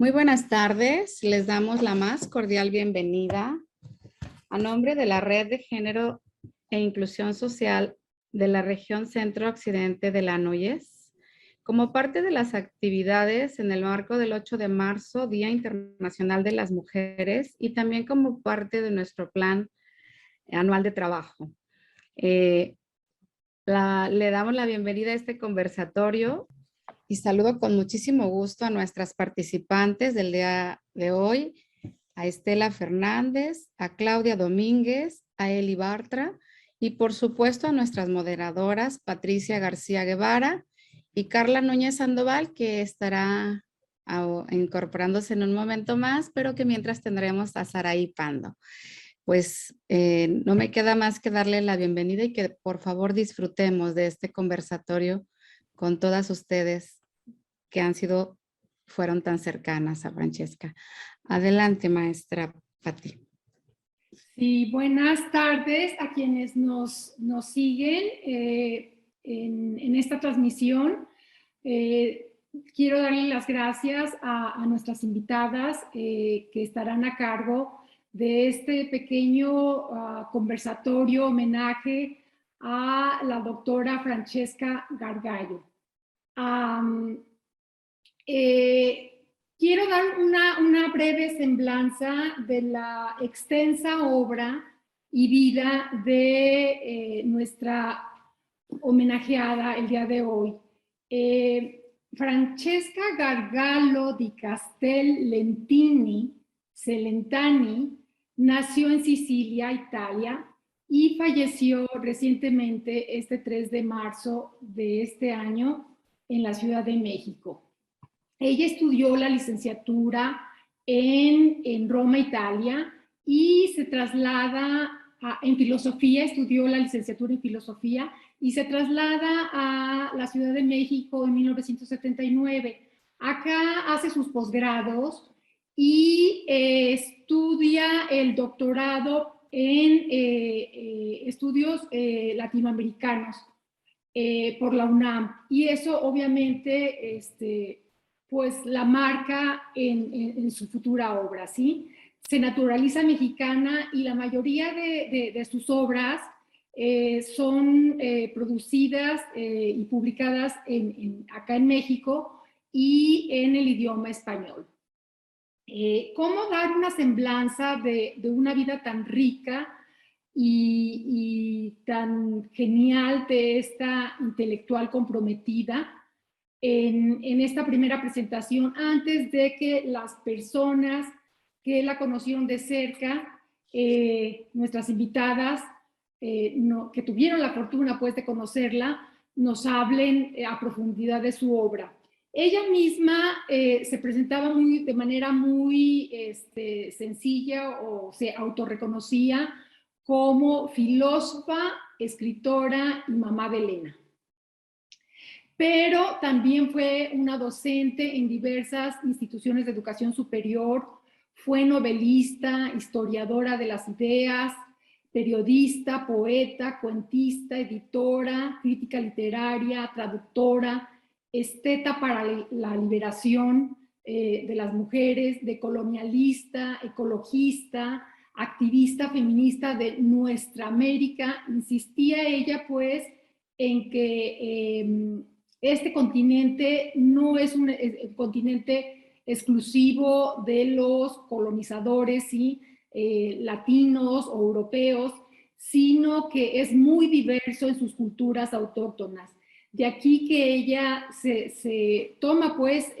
Muy buenas tardes, les damos la más cordial bienvenida a nombre de la Red de Género e Inclusión Social de la región centro-occidente de la NUYES, como parte de las actividades en el marco del 8 de marzo, Día Internacional de las Mujeres, y también como parte de nuestro plan anual de trabajo. Le damos la bienvenida a este conversatorio y saludo con muchísimo gusto a nuestras participantes del día de hoy, a Estela Fernández, a Claudia Domínguez, a Eli Bartra y por supuesto a nuestras moderadoras Patricia García Guevara y Carla Núñez Sandoval, que estará incorporándose en un momento más, pero que mientras tendremos a Saraí Pando. Pues no me queda más que darle la bienvenida y que por favor disfrutemos de este conversatorio con todas ustedes que fueron tan cercanas a Francesca. Adelante, maestra Pati. Sí, buenas tardes a quienes nos siguen en esta transmisión. Quiero darle las gracias a nuestras invitadas que estarán a cargo de este pequeño conversatorio homenaje a la doctora Francesca Gargallo. Quiero dar una breve semblanza de la extensa obra y vida de nuestra homenajeada el día de hoy. Francesca Gargallo di Castel Celentani nació en Sicilia, Italia, y falleció recientemente este 3 de marzo de este año en la Ciudad de México. Ella estudió la licenciatura en Roma, Italia, y se traslada en filosofía, estudió la licenciatura en filosofía, y se traslada a la Ciudad de México en 1979. Acá hace sus posgrados y estudia el doctorado en estudios latinoamericanos por la UNAM. Y eso obviamente pues la marca en su futura obra, ¿sí? Se naturaliza mexicana y la mayoría de sus obras son producidas y publicadas acá en México y en el idioma español. ¿Cómo dar una semblanza de una vida tan rica y tan genial de esta intelectual comprometida en esta primera presentación, antes de que las personas que la conocieron de cerca, nuestras invitadas, que tuvieron la fortuna pues de conocerla, nos hablen a profundidad de su obra? Ella misma se presentaba de manera muy sencilla, o se autorreconocía como filósofa, escritora y mamá de Elena. Pero también fue una docente en diversas instituciones de educación superior, fue novelista, historiadora de las ideas, periodista, poeta, cuentista, editora, crítica literaria, traductora, esteta para la liberación de las mujeres, decolonialista, ecologista, activista feminista de nuestra América. Insistía ella pues en que este continente no es un continente exclusivo de los colonizadores, ¿sí? Latinos o europeos, sino que es muy diverso en sus culturas autóctonas. De aquí que ella se toma pues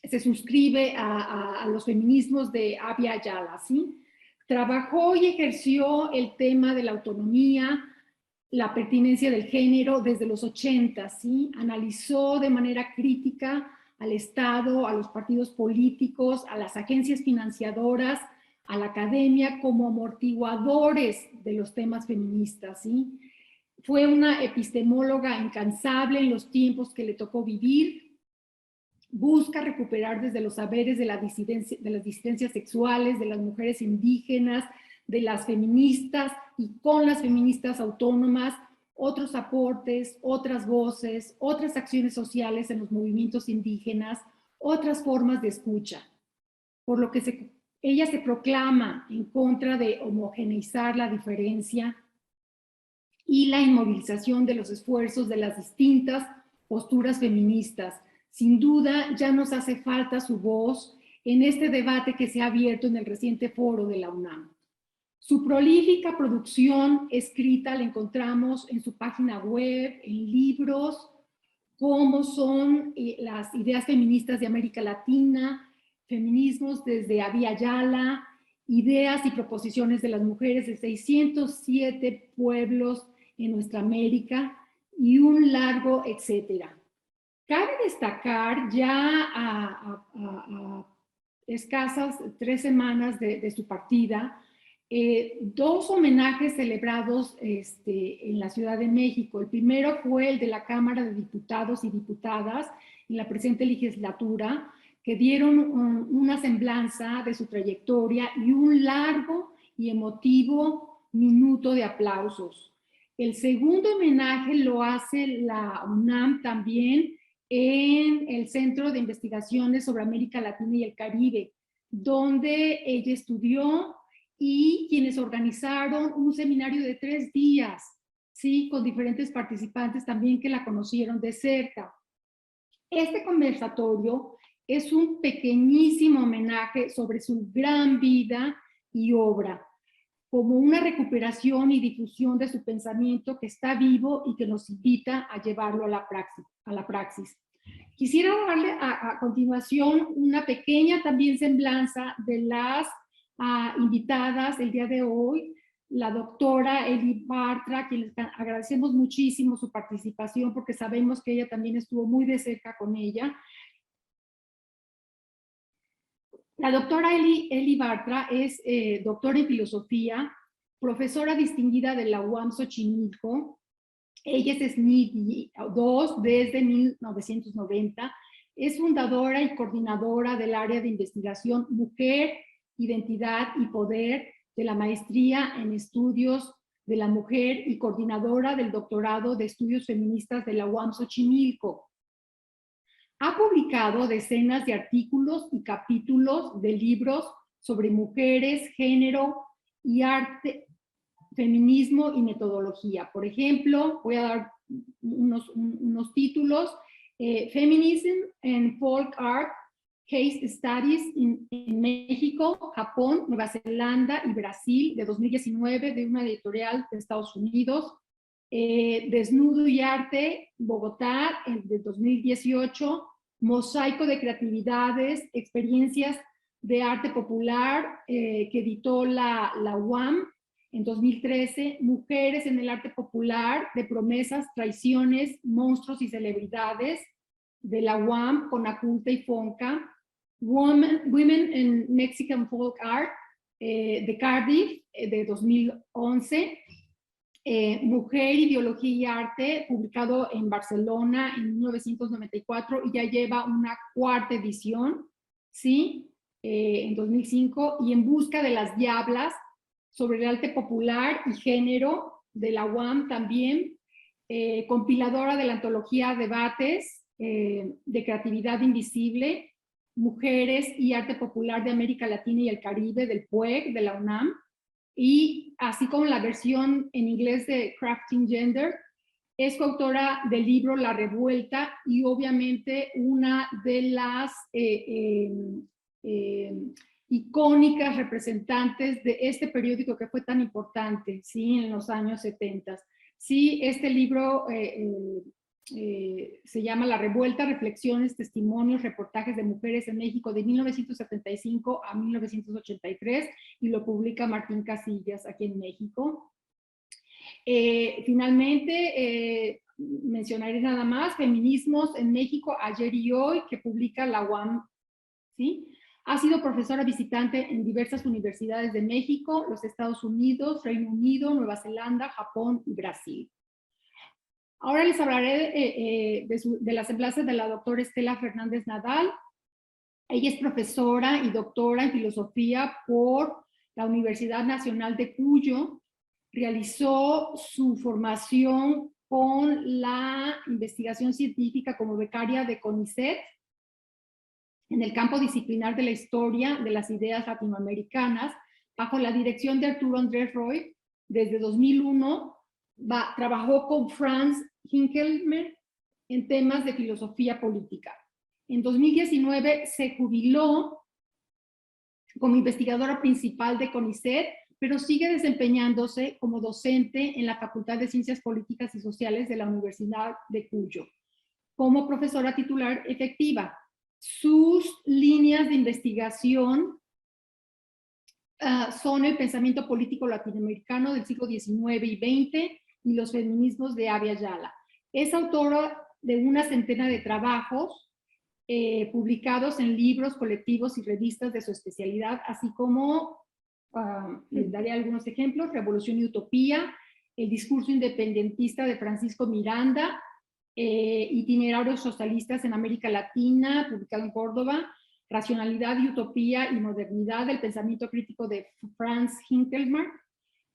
se suscribe a los feminismos de Abya Yala, ¿sí? Trabajó y ejerció el tema de la autonomía, la pertinencia del género desde los 80, ¿sí? Analizó de manera crítica al Estado, a los partidos políticos, a las agencias financiadoras, a la academia como amortiguadores de los temas feministas, ¿sí? Fue una epistemóloga incansable en los tiempos que le tocó vivir. Busca recuperar desde los saberes de las disidencias sexuales, de las mujeres indígenas, de las feministas y con las feministas autónomas, otros aportes, otras voces, otras acciones sociales en los movimientos indígenas, otras formas de escucha, por lo que ella se proclama en contra de homogeneizar la diferencia y la inmovilización de los esfuerzos de las distintas posturas feministas. Sin duda, ya nos hace falta su voz en este debate que se ha abierto en el reciente foro de la UNAM. Su prolífica producción escrita la encontramos en su página web, en libros, como son las ideas feministas de América Latina, feminismos desde Abya Yala, ideas y proposiciones de las mujeres de 607 pueblos en nuestra América y un largo etcétera. Cabe destacar ya a escasas 3 semanas de su partida, 2 homenajes celebrados en la Ciudad de México. El primero fue el de la Cámara de Diputados y Diputadas en la presente legislatura, que dieron una semblanza de su trayectoria y un largo y emotivo minuto de aplausos. El segundo homenaje lo hace la UNAM también en el Centro de Investigaciones sobre América Latina y el Caribe, donde ella estudió y quienes organizaron un seminario de 3 días, ¿sí? Con diferentes participantes también que la conocieron de cerca. Este conversatorio es un pequeñísimo homenaje sobre su gran vida y obra, como una recuperación y difusión de su pensamiento que está vivo y que nos invita a llevarlo a la praxis. Quisiera darle a continuación una pequeña también semblanza de las invitadas el día de hoy, la doctora Eli Bartra, a quien les agradecemos muchísimo su participación porque sabemos que ella también estuvo muy de cerca con ella. La doctora Eli Bartra es doctora en filosofía, profesora distinguida de la UAM Xochimilco. Ella es SNI 2 desde 1990. Es fundadora y coordinadora del área de investigación Mujer, Identidad y Poder de la Maestría en Estudios de la Mujer y coordinadora del doctorado de Estudios Feministas de la UAM Xochimilco. Ha publicado decenas de artículos y capítulos de libros sobre mujeres, género y arte, feminismo y metodología. Por ejemplo, voy a dar unos títulos: Feminism and Folk Art, Case Studies en México, Japón, Nueva Zelanda y Brasil, de 2019, de una editorial de Estados Unidos. Desnudo y Arte, Bogotá, de 2018, Mosaico de Creatividades, Experiencias de Arte Popular, que editó la UAM en 2013, Mujeres en el Arte Popular, de Promesas, Traiciones, Monstruos y Celebridades, de la UAM, Conaculta y Fonca, Women in Mexican Folk Art, de Cardiff, de 2011, Mujer, Ideología y Arte, publicado en Barcelona en 1994 y ya lleva una 4ª edición, ¿sí? En 2005, y En Busca de las Diablas, sobre el arte popular y género, de la UAM también, compiladora de la antología Debates de Creatividad Invisible, Mujeres y Arte Popular de América Latina y el Caribe, del PUEC, de la UNAM, y así como la versión en inglés de Crafting Gender. Es coautora del libro La Revuelta y obviamente una de las icónicas representantes de este periódico que fue tan importante, ¿sí? En los años 70. Sí, este libro se llama La Revuelta, Reflexiones, Testimonios, Reportajes de Mujeres en México de 1975 a 1983 y lo publica Martín Casillas aquí en México. Finalmente, mencionaré nada más Feminismos en México, Ayer y Hoy, que publica la UAM, ¿sí? Ha sido profesora visitante en diversas universidades de México, los Estados Unidos, Reino Unido, Nueva Zelanda, Japón y Brasil. Ahora les hablaré de las semblanzas de la doctora Estela Fernández Nadal. Ella es profesora y doctora en filosofía por la Universidad Nacional de Cuyo. Realizó su formación con la investigación científica como becaria de CONICET en el campo disciplinar de la historia de las ideas latinoamericanas, bajo la dirección de Arturo Andrés Roy. Desde 2001 trabajó con Franz Hinkelmer en temas de filosofía política. En 2019 se jubiló como investigadora principal de CONICET, pero sigue desempeñándose como docente en la Facultad de Ciencias Políticas y Sociales de la Universidad de Cuyo, como profesora titular efectiva. Sus líneas de investigación son el pensamiento político latinoamericano del siglo XIX y XX y los feminismos de Abya Yala. Es autora de una centena de trabajos publicados en libros, colectivos y revistas de su especialidad, así como, les daré algunos ejemplos: Revolución y Utopía, El discurso independentista de Francisco Miranda, Itinerarios socialistas en América Latina, publicado en Córdoba, Racionalidad y Utopía y Modernidad, el pensamiento crítico de Franz Hinkelmer,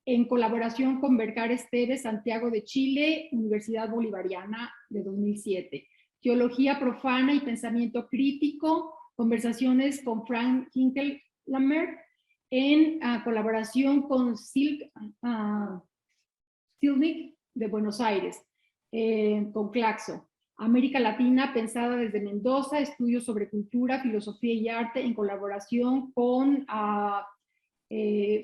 en colaboración con Bercar Esteves, Santiago de Chile, Universidad Bolivariana, de 2007. Teología profana y pensamiento crítico, conversaciones con Frank Hinkelmer, en colaboración con Silnik de Buenos Aires, con Claxo. América Latina pensada desde Mendoza, estudios sobre cultura, filosofía y arte, en colaboración con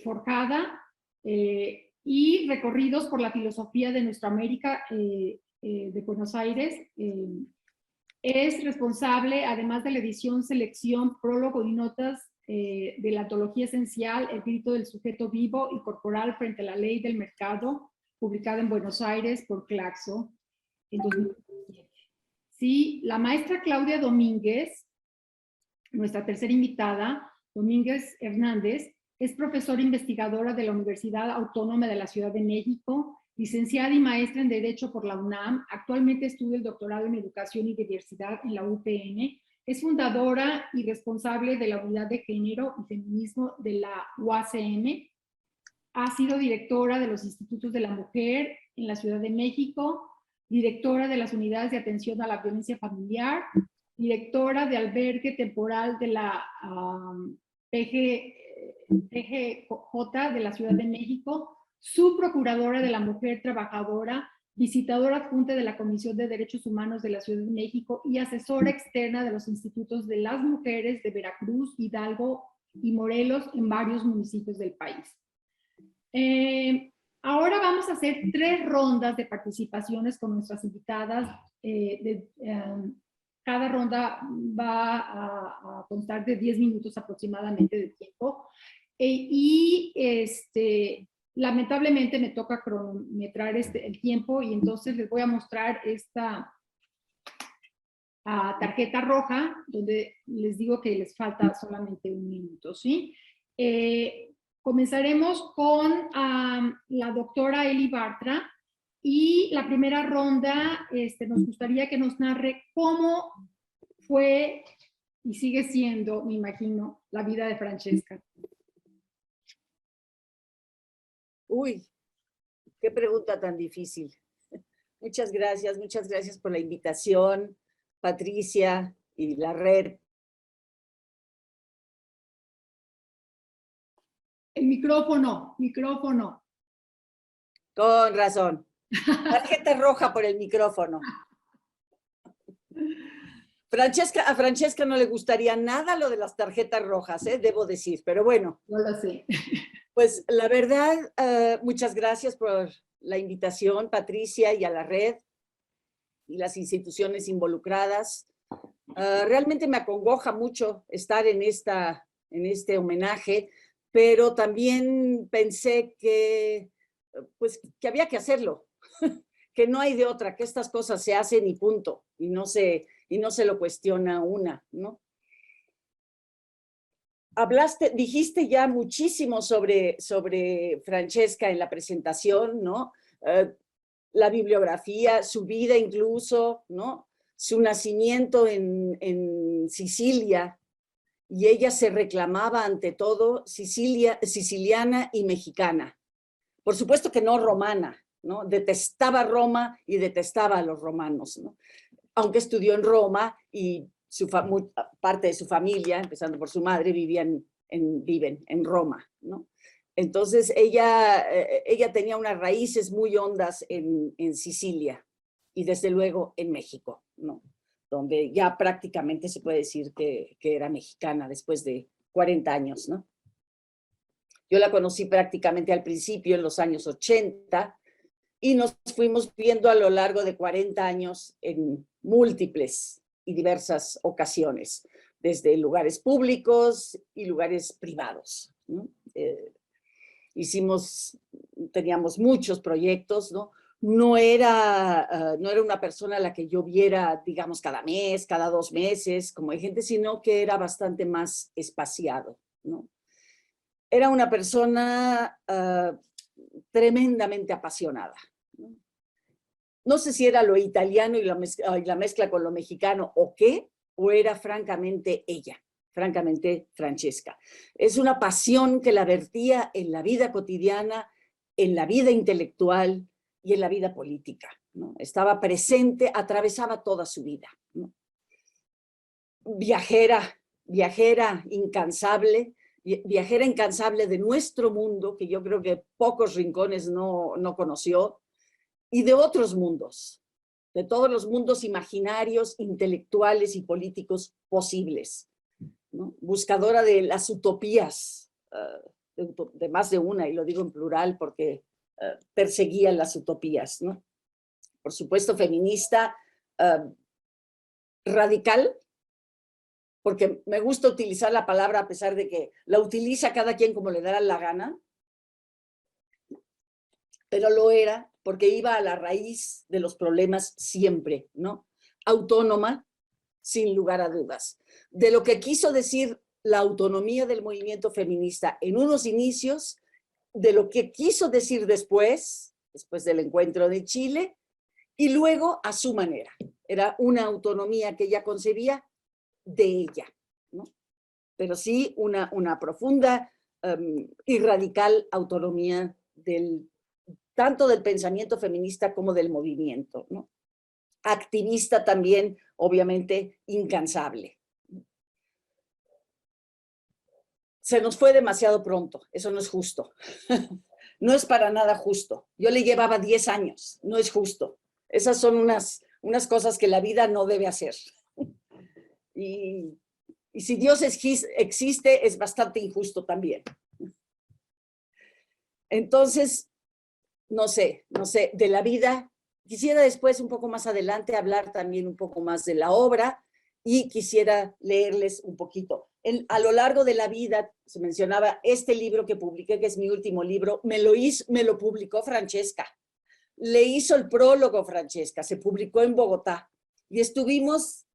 Forjada, y recorridos por la filosofía de nuestra América, de Buenos Aires. Es responsable, además de la edición, selección, prólogo y notas de la antología esencial, El grito del sujeto vivo y corporal frente a la ley del mercado, publicada en Buenos Aires por Claxo en 2017. Sí, la maestra Claudia Domínguez, nuestra tercera invitada, Domínguez Hernández, es profesora investigadora de la Universidad Autónoma de la Ciudad de México, licenciada y maestra en Derecho por la UNAM. Actualmente estudia el doctorado en Educación y Diversidad en la UPN. Es fundadora y responsable de la Unidad de Género y Feminismo de la UACM. Ha sido directora de los Institutos de la Mujer en la Ciudad de México, directora de las Unidades de Atención a la Violencia Familiar, directora de Albergue Temporal de la PGJ de la Ciudad de México, subprocuradora de la Mujer Trabajadora, visitadora adjunta de la Comisión de Derechos Humanos de la Ciudad de México y asesora externa de los institutos de las mujeres de Veracruz, Hidalgo y Morelos en varios municipios del país. Ahora vamos a hacer 3 rondas de participaciones con nuestras invitadas. Cada ronda va a constar de 10 minutos aproximadamente de tiempo. Lamentablemente me toca cronometrar el tiempo, y entonces les voy a mostrar esta tarjeta roja donde les digo que les falta solamente 1 minuto, ¿sí? Comenzaremos con la doctora Eli Bartra, y la primera ronda nos gustaría que nos narre cómo fue y sigue siendo, me imagino, la vida de Francesca. Uy, qué pregunta tan difícil. Muchas gracias por la invitación, Patricia y la red. El micrófono. Con razón. Tarjeta roja por el micrófono. A Francesca no le gustaría nada lo de las tarjetas rojas, debo decir, pero bueno. No lo sé. Pues la verdad, muchas gracias por la invitación, Patricia, y a la red y las instituciones involucradas. Realmente me acongoja mucho estar en este homenaje, pero también pensé que había que hacerlo, que no hay de otra, que estas cosas se hacen y punto, y no se lo cuestiona una, ¿no? Dijiste ya muchísimo sobre Francesca en la presentación, ¿no? La bibliografía, su vida incluso, ¿no? Su nacimiento en Sicilia, y ella se reclamaba ante todo siciliana y mexicana. Por supuesto que no romana, ¿no? Detestaba Roma y detestaba a los romanos, ¿no? Aunque estudió en Roma y parte de su familia, empezando por su madre, viven en Roma, ¿no? Entonces ella tenía unas raíces muy hondas en Sicilia y desde luego en México, ¿no? Donde ya prácticamente se puede decir que era mexicana después de 40 años, ¿no? Yo la conocí prácticamente al principio, en los años 80, y nos fuimos viendo a lo largo de 40 años en múltiples y diversas ocasiones, desde lugares públicos y lugares privados, ¿no? Teníamos muchos proyectos, ¿no? No era una persona a la que yo viera, digamos, cada mes, cada 2 meses, como hay gente, sino que era bastante más espaciado, ¿no? Era una persona tremendamente apasionada, ¿no? No sé si era lo italiano y la mezcla con lo mexicano o qué, o era francamente ella, francamente Francesca. Es una pasión que la vertía en la vida cotidiana, en la vida intelectual y en la vida política, ¿no? Estaba presente, atravesaba toda su vida, ¿no? Viajera incansable de nuestro mundo, que yo creo que pocos rincones no conoció, y de otros mundos, de todos los mundos imaginarios, intelectuales y políticos posibles, ¿no? Buscadora de las utopías, de más de una, y lo digo en plural porque perseguía las utopías, ¿no? Por supuesto, feminista, radical, porque me gusta utilizar la palabra a pesar de que la utiliza cada quien como le dará la gana, pero lo era porque iba a la raíz de los problemas siempre, ¿no? Autónoma, sin lugar a dudas. De lo que quiso decir la autonomía del movimiento feminista en unos inicios, de lo que quiso decir después del encuentro de Chile, y luego a su manera. Era una autonomía que ella concebía de ella, ¿no? Pero sí una profunda y radical autonomía tanto del pensamiento feminista como del movimiento, ¿no? Activista también, obviamente, incansable. Se nos fue demasiado pronto, eso no es justo. No es para nada justo. Yo le llevaba 10 años, no es justo. Esas son unas cosas que la vida no debe hacer. Y si Dios existe, es bastante injusto también. Entonces, no sé, de la vida. Quisiera después, un poco más adelante, hablar también un poco más de la obra y quisiera leerles un poquito. A lo largo de la vida, se mencionaba este libro que publiqué, que es mi último libro, me lo publicó Francesca. Le hizo el prólogo Francesca, se publicó en Bogotá y estuvimos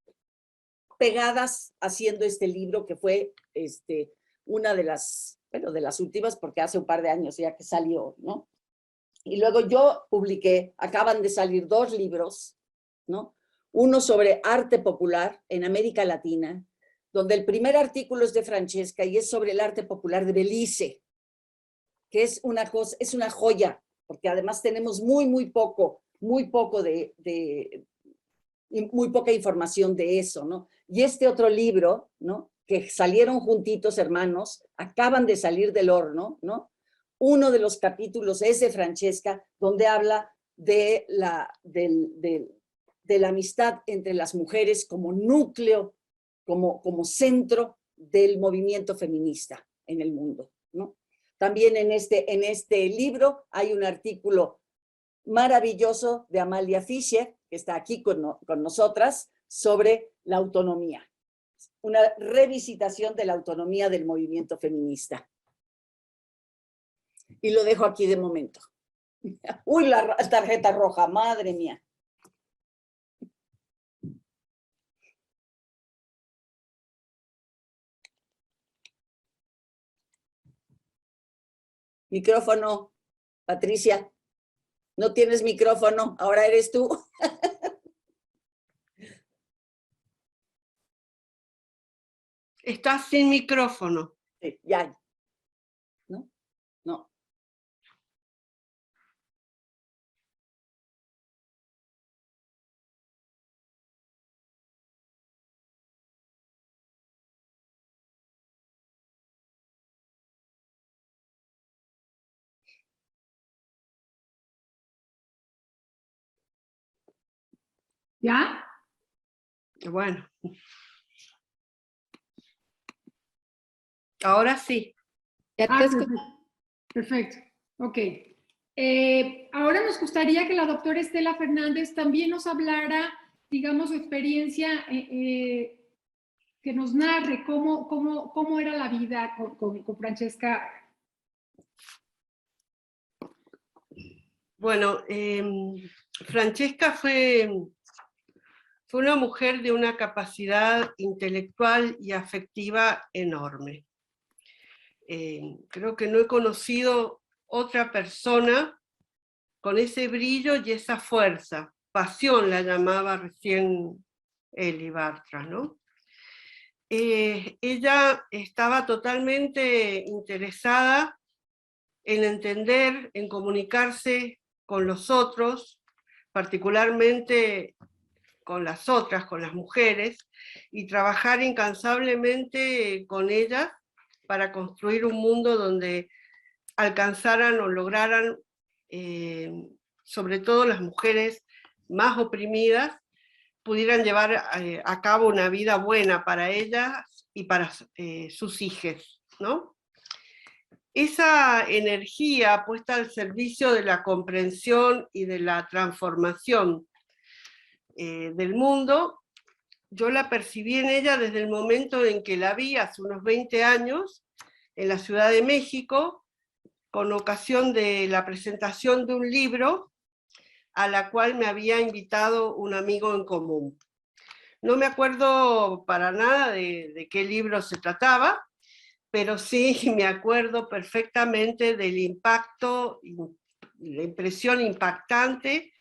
pegadas haciendo este libro que fue una de las últimas, porque hace un par de años ya que salió, ¿no? Y luego yo publiqué, acaban de salir 2 libros, ¿no? Uno sobre arte popular en América Latina, donde el primer artículo es de Francesca y es sobre el arte popular de Belice, que es una joya, porque además tenemos muy poca información de eso, ¿no? Y este otro libro, ¿no? Que salieron juntitos, hermanos, acaban de salir del horno, ¿no? Uno de los capítulos es de Francesca, donde habla de la amistad entre las mujeres como núcleo, como centro del movimiento feminista en el mundo, ¿no? También en este libro hay un artículo maravilloso de Amalia Fischer, que está aquí con nosotras, sobre la autonomía. Una revisitación de la autonomía del movimiento feminista. Y lo dejo aquí de momento. Uy, la tarjeta roja, madre mía. Micrófono, Patricia. No tienes micrófono, ahora eres tú. Estás sin micrófono. Sí, ya. ¿No? No. ¿Ya? Bueno. Ahora sí. Ya te escucho. Perfecto. Ok. Ahora nos gustaría que la doctora Estela Fernández también nos hablara, digamos, su experiencia, que nos narre cómo era la vida con Francesca. Bueno, Francesca fue una mujer de una capacidad intelectual y afectiva enorme. Creo que no he conocido otra persona con ese brillo y esa fuerza. Pasión la llamaba recién Eli Bartra, ¿no? Ella estaba totalmente interesada en entender, en comunicarse con los otros, particularmente con las otras, con las mujeres, y trabajar incansablemente con ellas para construir un mundo donde alcanzaran o lograran, sobre todo las mujeres más oprimidas, pudieran llevar a cabo una vida buena para ellas y para sus hijos, ¿no? Esa energía puesta al servicio de la comprensión y de la transformación del mundo, yo la percibí en ella desde el momento en que la vi hace unos 20 años en la Ciudad de México, con ocasión de la presentación de un libro a la cual me había invitado un amigo en común. No me acuerdo para nada de qué libro se trataba, pero sí me acuerdo perfectamente del impacto, la impresión impactante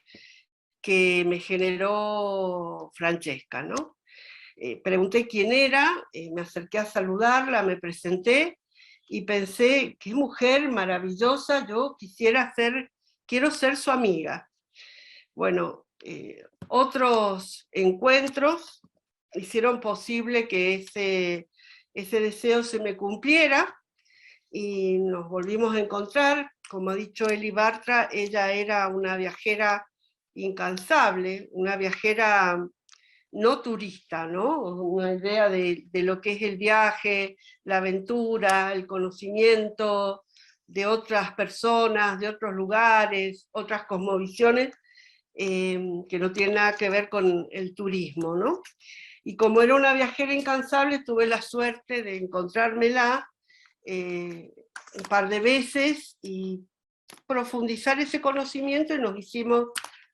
que me generó Francesca, ¿no? Pregunté quién era, me acerqué a saludarla, me presenté y pensé, qué mujer maravillosa, yo quiero ser su amiga. Bueno, otros encuentros hicieron posible que ese deseo se me cumpliera y nos volvimos a encontrar. Como ha dicho Eli Bartra, ella era una viajera incansable, una viajera no turista, ¿no? Una idea de lo que es el viaje, la aventura, el conocimiento de otras personas, de otros lugares, otras cosmovisiones, que no tienen nada que ver con el turismo, ¿no? Y como era una viajera incansable, tuve la suerte de encontrármela un par de veces y profundizar ese conocimiento, y nos hicimos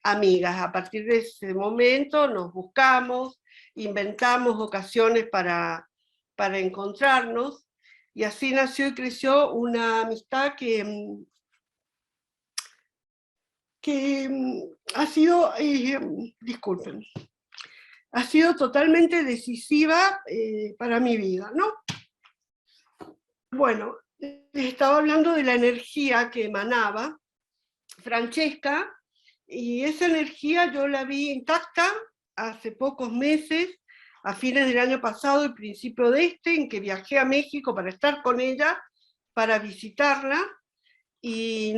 amigas. A partir de ese momento nos buscamos, inventamos ocasiones para encontrarnos, y así nació y creció una amistad que ha sido, disculpen, ha sido totalmente decisiva para mi vida, ¿no? Bueno, estaba hablando de la energía que emanaba Francesca, y esa energía yo la vi intacta hace pocos meses, a fines del año pasado y principio de este, en que viajé a México para estar con ella, para visitarla y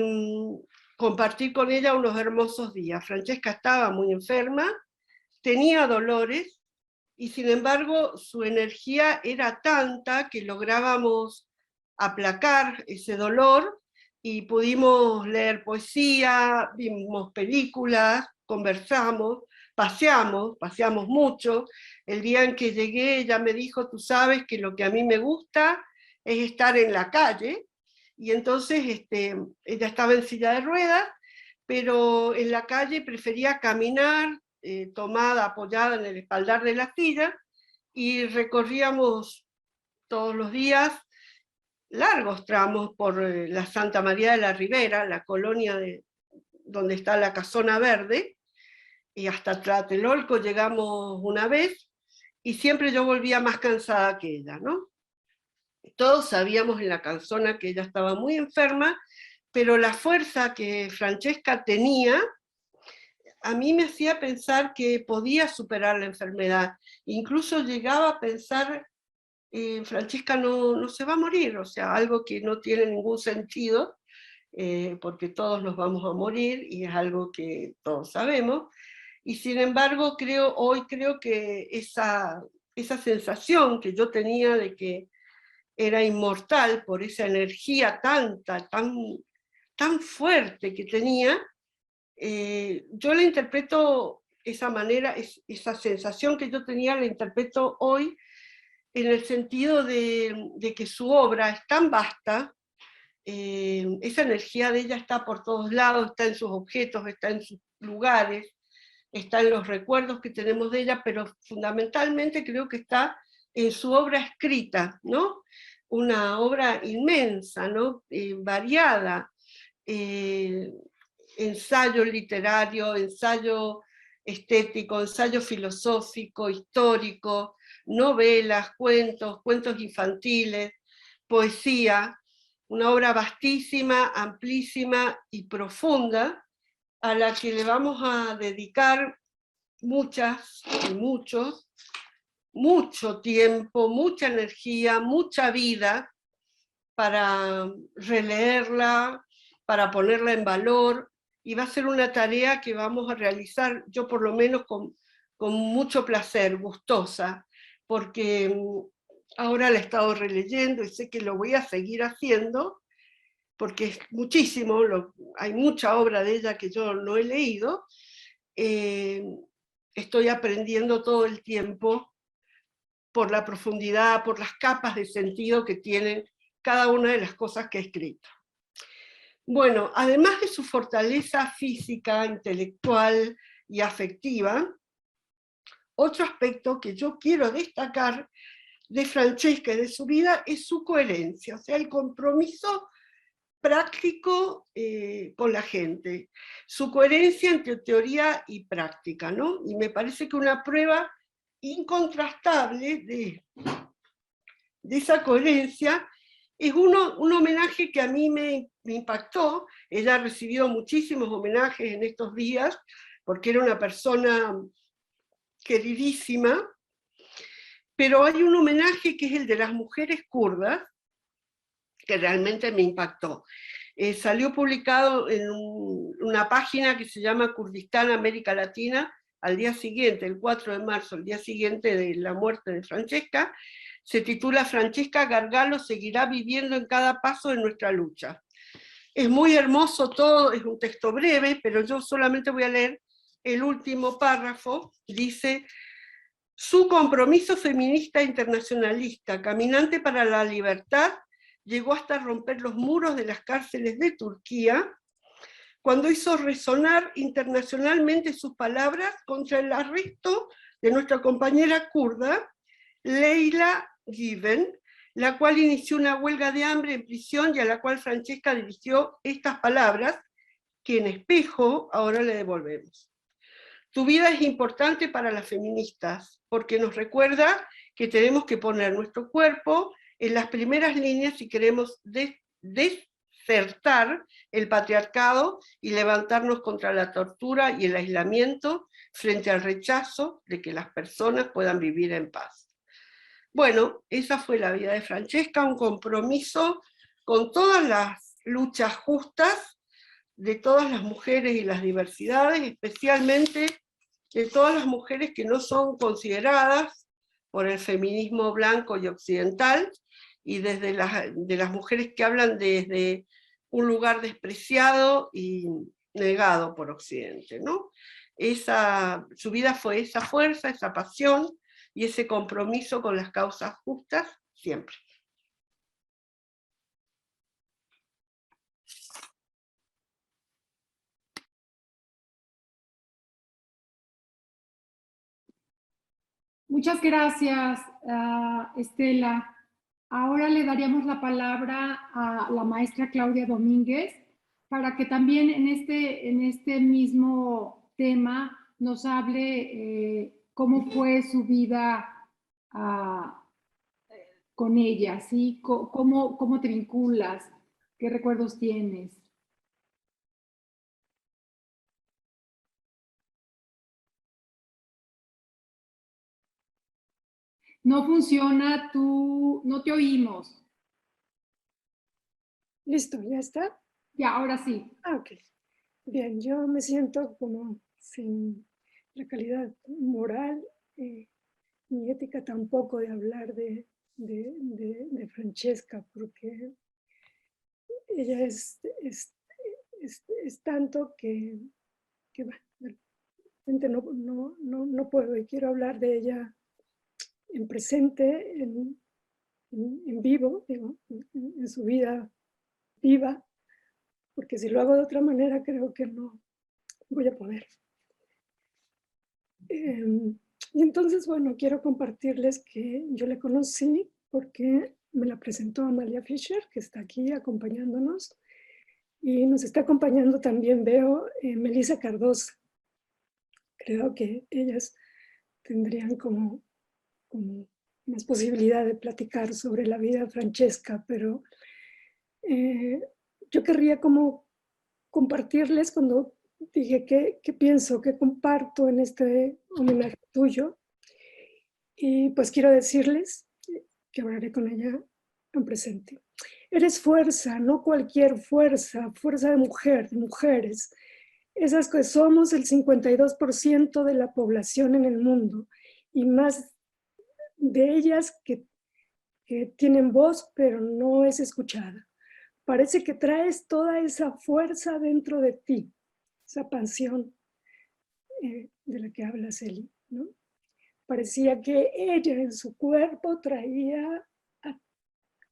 compartir con ella unos hermosos días. Francesca estaba muy enferma, tenía dolores, y sin embargo su energía era tanta que lográbamos aplacar ese dolor y pudimos leer poesía, vimos películas, conversamos, paseamos mucho. El día en que llegué ella me dijo, tú sabes que lo que a mí me gusta es estar en la calle, y entonces ella estaba en silla de ruedas, pero en la calle prefería caminar, tomada, apoyada en el espaldar de la silla, y recorríamos todos los días largos tramos por la Santa María de la Ribera, la colonia donde está la Casona Verde, y hasta Tlatelolco llegamos una vez, y siempre yo volvía más cansada que ella, ¿no? Todos sabíamos en la Casona que ella estaba muy enferma, pero la fuerza que Francesca tenía a mí me hacía pensar que podía superar la enfermedad. Incluso llegaba a pensar, Francesca no se va a morir, o sea, algo que no tiene ningún sentido, porque todos nos vamos a morir y es algo que todos sabemos. y sin embargo hoy creo que esa sensación que yo tenía de que era inmortal por esa energía tan fuerte que tenía, yo la interpreto esa manera, esa sensación que yo tenía la interpreto hoy en el sentido de que su obra es tan vasta, esa energía de ella está por todos lados, está en sus objetos, está en sus lugares, está en los recuerdos que tenemos de ella, pero fundamentalmente creo que está en su obra escrita, ¿no? Una obra inmensa, ¿no? Variada, ensayo literario, ensayo estético, ensayo filosófico, histórico, novelas, cuentos infantiles, poesía, una obra vastísima, amplísima y profunda, a la que le vamos a dedicar muchas y mucho tiempo, mucha energía, mucha vida para releerla, para ponerla en valor, y va a ser una tarea que vamos a realizar, yo por lo menos con mucho placer, gustosa, porque ahora la he estado releyendo y sé que lo voy a seguir haciendo, porque es muchísimo, hay mucha obra de ella que yo no he leído, estoy aprendiendo todo el tiempo por la profundidad, por las capas de sentido que tienen cada una de las cosas que he escrito. Bueno, además de su fortaleza física, intelectual y afectiva, otro aspecto que yo quiero destacar de Francesca y de su vida es su coherencia, o sea, el compromiso práctico con la gente, su coherencia entre teoría y práctica, ¿no? Y me parece que una prueba incontrastable de esa coherencia es un homenaje que a mí me impactó. Ella ha recibido muchísimos homenajes en estos días, porque era una persona queridísima, pero hay un homenaje que es el de las mujeres kurdas, que realmente me impactó. Salió publicado en una página que se llama Kurdistán América Latina, al día siguiente, el 4 de marzo, el día siguiente de la muerte de Francesca. Se titula Francesca Gargalo seguirá viviendo en cada paso de nuestra lucha. Es muy hermoso todo, es un texto breve, pero yo solamente voy a leer el último párrafo. Dice: su compromiso feminista internacionalista, caminante para la libertad, llegó hasta romper los muros de las cárceles de Turquía, cuando hizo resonar internacionalmente sus palabras contra el arresto de nuestra compañera kurda, Leyla Güven, la cual inició una huelga de hambre en prisión y a la cual Francesca dirigió estas palabras, que en espejo ahora le devolvemos. Tu vida es importante para las feministas, porque nos recuerda que tenemos que poner nuestro cuerpo en las primeras líneas si queremos desertar el patriarcado y levantarnos contra la tortura y el aislamiento frente al rechazo de que las personas puedan vivir en paz. Bueno, esa fue la vida de Francesca, un compromiso con todas las luchas justas de todas las mujeres y las diversidades, especialmente de todas las mujeres que no son consideradas por el feminismo blanco y occidental, y de las mujeres que hablan desde un lugar despreciado y negado por Occidente, ¿no? Su vida fue esa fuerza, esa pasión y ese compromiso con las causas justas siempre. Muchas gracias, Estela. Ahora le daríamos la palabra a la maestra Claudia Domínguez para que también en este mismo tema nos hable cómo fue su vida con ella, ¿sí? ¿Cómo te vinculas? ¿Qué recuerdos tienes? No funciona, no te oímos. Listo, ¿ya está? Ya, ahora sí. Ah, ok. Bien, yo me siento como sin la calidad moral ni ética tampoco de hablar de Francesca, porque ella es tanto que bueno, realmente no puedo, y quiero hablar de ella en presente, en vivo, digo, en su vida viva, porque si lo hago de otra manera creo que no voy a poder. Y entonces, bueno, quiero compartirles que yo la conocí porque me la presentó Amalia Fischer, que está aquí acompañándonos, y nos está acompañando también, veo, Melissa Cardosa. Creo que ellas tendrían como más posibilidad de platicar sobre la vida de Francesca, pero yo querría como compartirles cuando dije qué pienso, qué comparto en este homenaje tuyo. Y pues quiero decirles que hablaré con ella en presente. Eres fuerza, no cualquier fuerza, fuerza de mujer, de mujeres. Esas que somos el 52% de la población en el mundo y más de ellas que tienen voz pero no es escuchada. Parece que traes toda esa fuerza dentro de ti, esa pasión de la que hablas, Eli, ¿no? Parecía que ella en su cuerpo traía a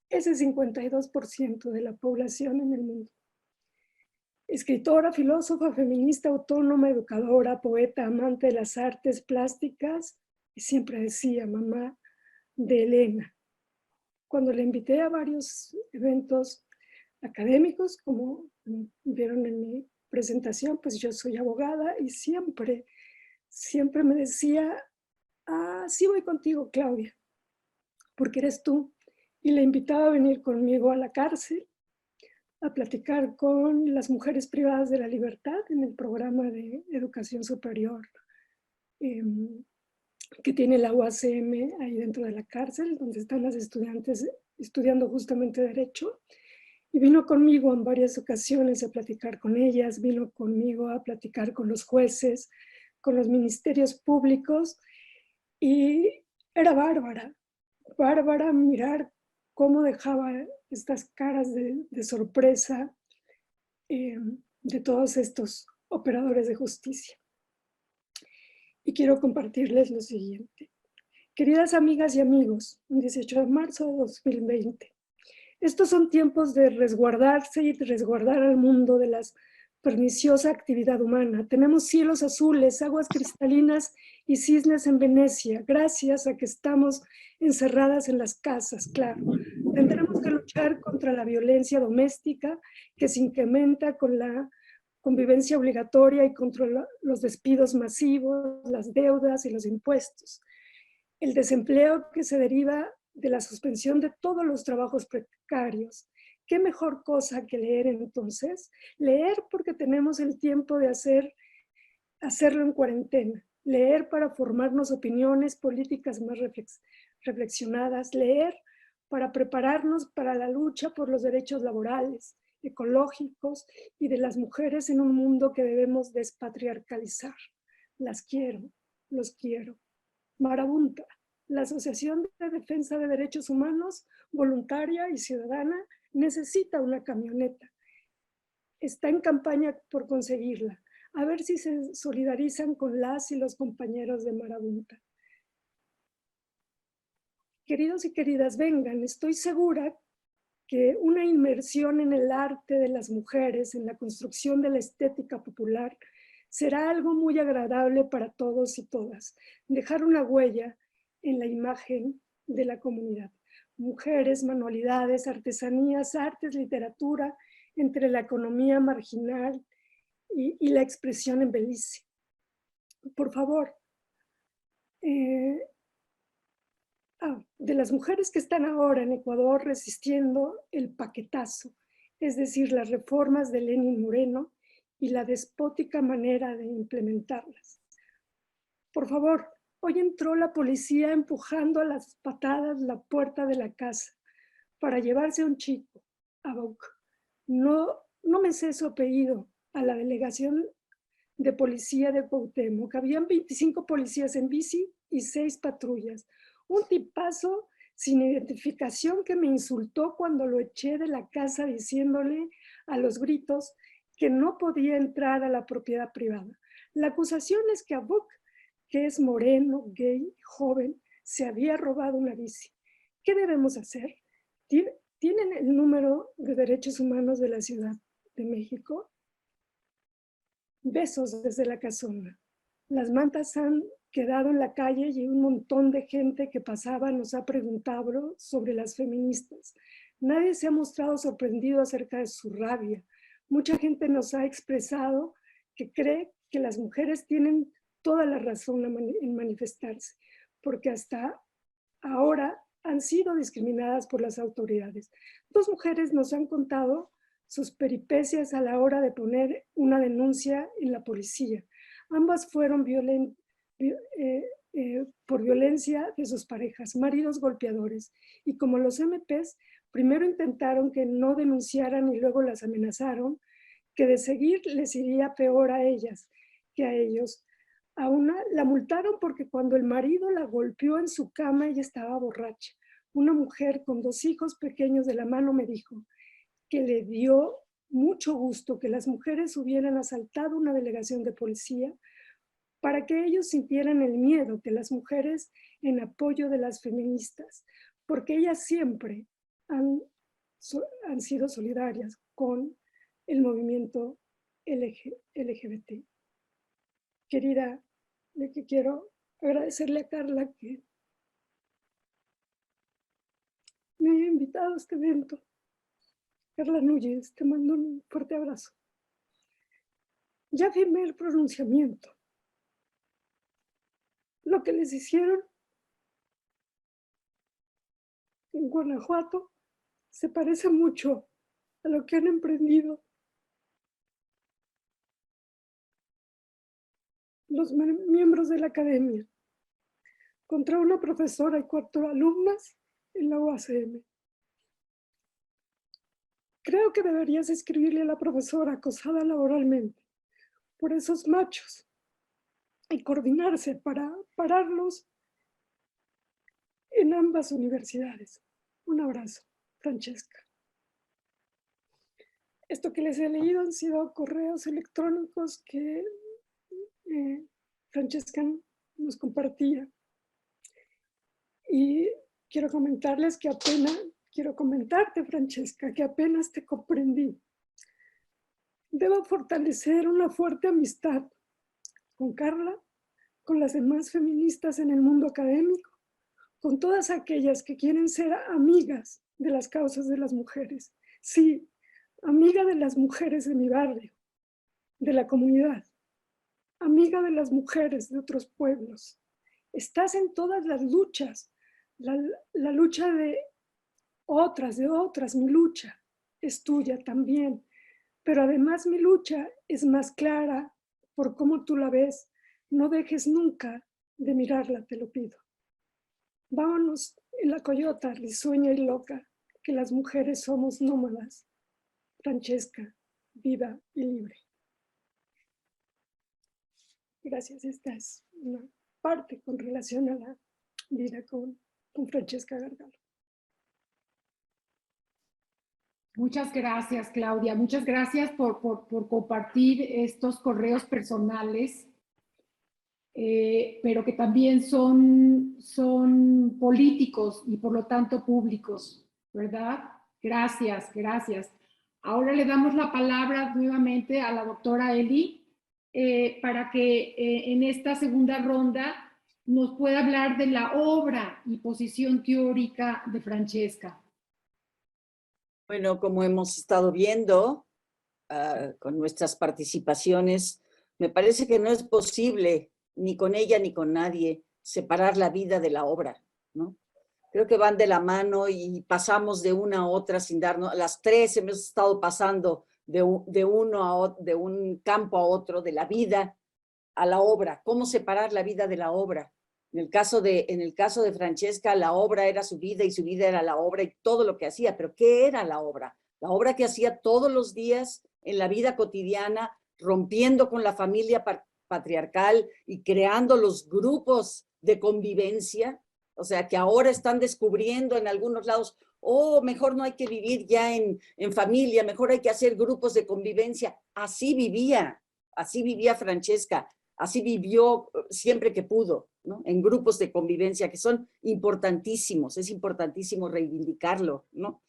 ese 52% de la población en el mundo. Escritora, filósofa, feminista, autónoma, educadora, poeta, amante de las artes plásticas, y siempre decía mamá de Elena. Cuando le invité a varios eventos académicos, como vieron en mi presentación, pues yo soy abogada y siempre me decía, sí voy contigo, Claudia, porque eres tú. Y le invitaba a venir conmigo a la cárcel a platicar con las mujeres privadas de la libertad en el programa de educación superior que tiene la UACM ahí dentro de la cárcel, donde están las estudiantes estudiando justamente Derecho. Y vino conmigo en varias ocasiones a platicar con ellas, vino conmigo a platicar con los jueces, con los ministerios públicos, y era bárbara mirar cómo dejaba estas caras de sorpresa de todos estos operadores de justicia. Y quiero compartirles lo siguiente. Queridas amigas y amigos, el 18 de marzo de 2020, estos son tiempos de resguardarse y de resguardar al mundo de la perniciosa actividad humana. Tenemos cielos azules, aguas cristalinas y cisnes en Venecia, gracias a que estamos encerradas en las casas, claro. Tendremos que luchar contra la violencia doméstica que se incrementa con la convivencia obligatoria y contra los despidos masivos, las deudas y los impuestos. El desempleo que se deriva de la suspensión de todos los trabajos precarios. ¿Qué mejor cosa que leer entonces? Leer porque tenemos el tiempo de hacerlo en cuarentena. Leer para formarnos opiniones políticas más reflexionadas. Leer para prepararnos para la lucha por los derechos laborales, ecológicos y de las mujeres en un mundo que debemos despatriarcalizar. Las quiero, los quiero. Marabunta, la Asociación de Defensa de Derechos Humanos, voluntaria y ciudadana, necesita una camioneta. Está en campaña por conseguirla. A ver si se solidarizan con las y los compañeros de Marabunta. Queridos y queridas, vengan, estoy segura que una inmersión en el arte de las mujeres, en la construcción de la estética popular, será algo muy agradable para todos y todas. Dejar una huella en la imagen de la comunidad. Mujeres, manualidades, artesanías, artes, literatura, entre la economía marginal y la expresión en Belice. Por favor, de las mujeres que están ahora en Ecuador resistiendo el paquetazo, es decir, las reformas de Lenín Moreno y la despótica manera de implementarlas. Por favor, hoy entró la policía empujando a las patadas la puerta de la casa para llevarse a un chico, a Bauc. No me sé su apellido, a la delegación de policía de Cuauhtémoc. Habían 25 policías en bici y 6 patrullas. Un tipazo sin identificación que me insultó cuando lo eché de la casa diciéndole a los gritos que no podía entrar a la propiedad privada. La acusación es que Abuk, que es moreno, gay, joven, se había robado una bici. ¿Qué debemos hacer? ¿Tienen el número de derechos humanos de la Ciudad de México? Besos desde la casona. Las mantas han quedado en la calle y un montón de gente que pasaba nos ha preguntado sobre las feministas. Nadie se ha mostrado sorprendido acerca de su rabia. Mucha gente nos ha expresado que cree que las mujeres tienen toda la razón en manifestarse, porque hasta ahora han sido discriminadas por las autoridades. 2 mujeres nos han contado sus peripecias a la hora de poner una denuncia en la policía. Ambas fueron por violencia de sus parejas, maridos golpeadores. Y como los MPs primero intentaron que no denunciaran y luego las amenazaron, que de seguir les iría peor a ellas que a ellos. A una la multaron porque cuando el marido la golpeó en su cama, ella estaba borracha. Una mujer con 2 hijos pequeños de la mano me dijo que le dio mucho gusto que las mujeres hubieran asaltado una delegación de policía para que ellos sintieran el miedo que las mujeres en apoyo de las feministas, porque ellas siempre han sido solidarias con el movimiento LGBT. Querida, quiero agradecerle a Carla que me haya invitado a este evento. Carla Núñez, te mando un fuerte abrazo. Ya firmé el pronunciamiento. Lo que les hicieron en Guanajuato se parece mucho a lo que han emprendido los miembros de la academia contra una profesora y 4 alumnas en la UACM. Creo que deberías escribirle a la profesora acosada laboralmente por esos machos y coordinarse para pararlos en ambas universidades. Un abrazo, Francesca. Esto que les he leído han sido correos electrónicos que Francesca nos compartía. Y quiero comentarte, Francesca, que apenas te comprendí. Debo fortalecer una fuerte amistad con Carla, con las demás feministas en el mundo académico, con todas aquellas que quieren ser amigas de las causas de las mujeres. Sí, amiga de las mujeres de mi barrio, de la comunidad, amiga de las mujeres de otros pueblos. Estás en todas las luchas, la lucha de otras, mi lucha es tuya también, pero además mi lucha es más clara por cómo tú la ves. No dejes nunca de mirarla, te lo pido. Vámonos en la coyota risueña y loca, que las mujeres somos nómadas. Francesca, viva y libre. Gracias, esta es una parte con relación a la vida con Francesca Gargalo. Muchas gracias, Claudia. Muchas gracias por compartir estos correos personales, pero que también son políticos y por lo tanto públicos, ¿verdad? Gracias, gracias. Ahora le damos la palabra nuevamente a la doctora Eli para que en esta segunda ronda nos pueda hablar de la obra y posición teórica de Francesca. Bueno, como hemos estado viendo con nuestras participaciones, me parece que no es posible, ni con ella ni con nadie, separar la vida de la obra, ¿no? Creo que van de la mano y pasamos de una a otra sin darnos, las 3 hemos estado pasando de un campo a otro, de la vida a la obra. ¿Cómo separar la vida de la obra? En el caso de Francesca, la obra era su vida y su vida era la obra y todo lo que hacía. Pero ¿qué era la obra? La obra que hacía todos los días en la vida cotidiana, rompiendo con la familia patriarcal y creando los grupos de convivencia, o sea, que ahora están descubriendo en algunos lados, oh, mejor no hay que vivir ya en familia, mejor hay que hacer grupos de convivencia. Así vivía Francesca, así vivió siempre que pudo, ¿no? En grupos de convivencia que son importantísimos, es importantísimo reivindicarlo, ¿no?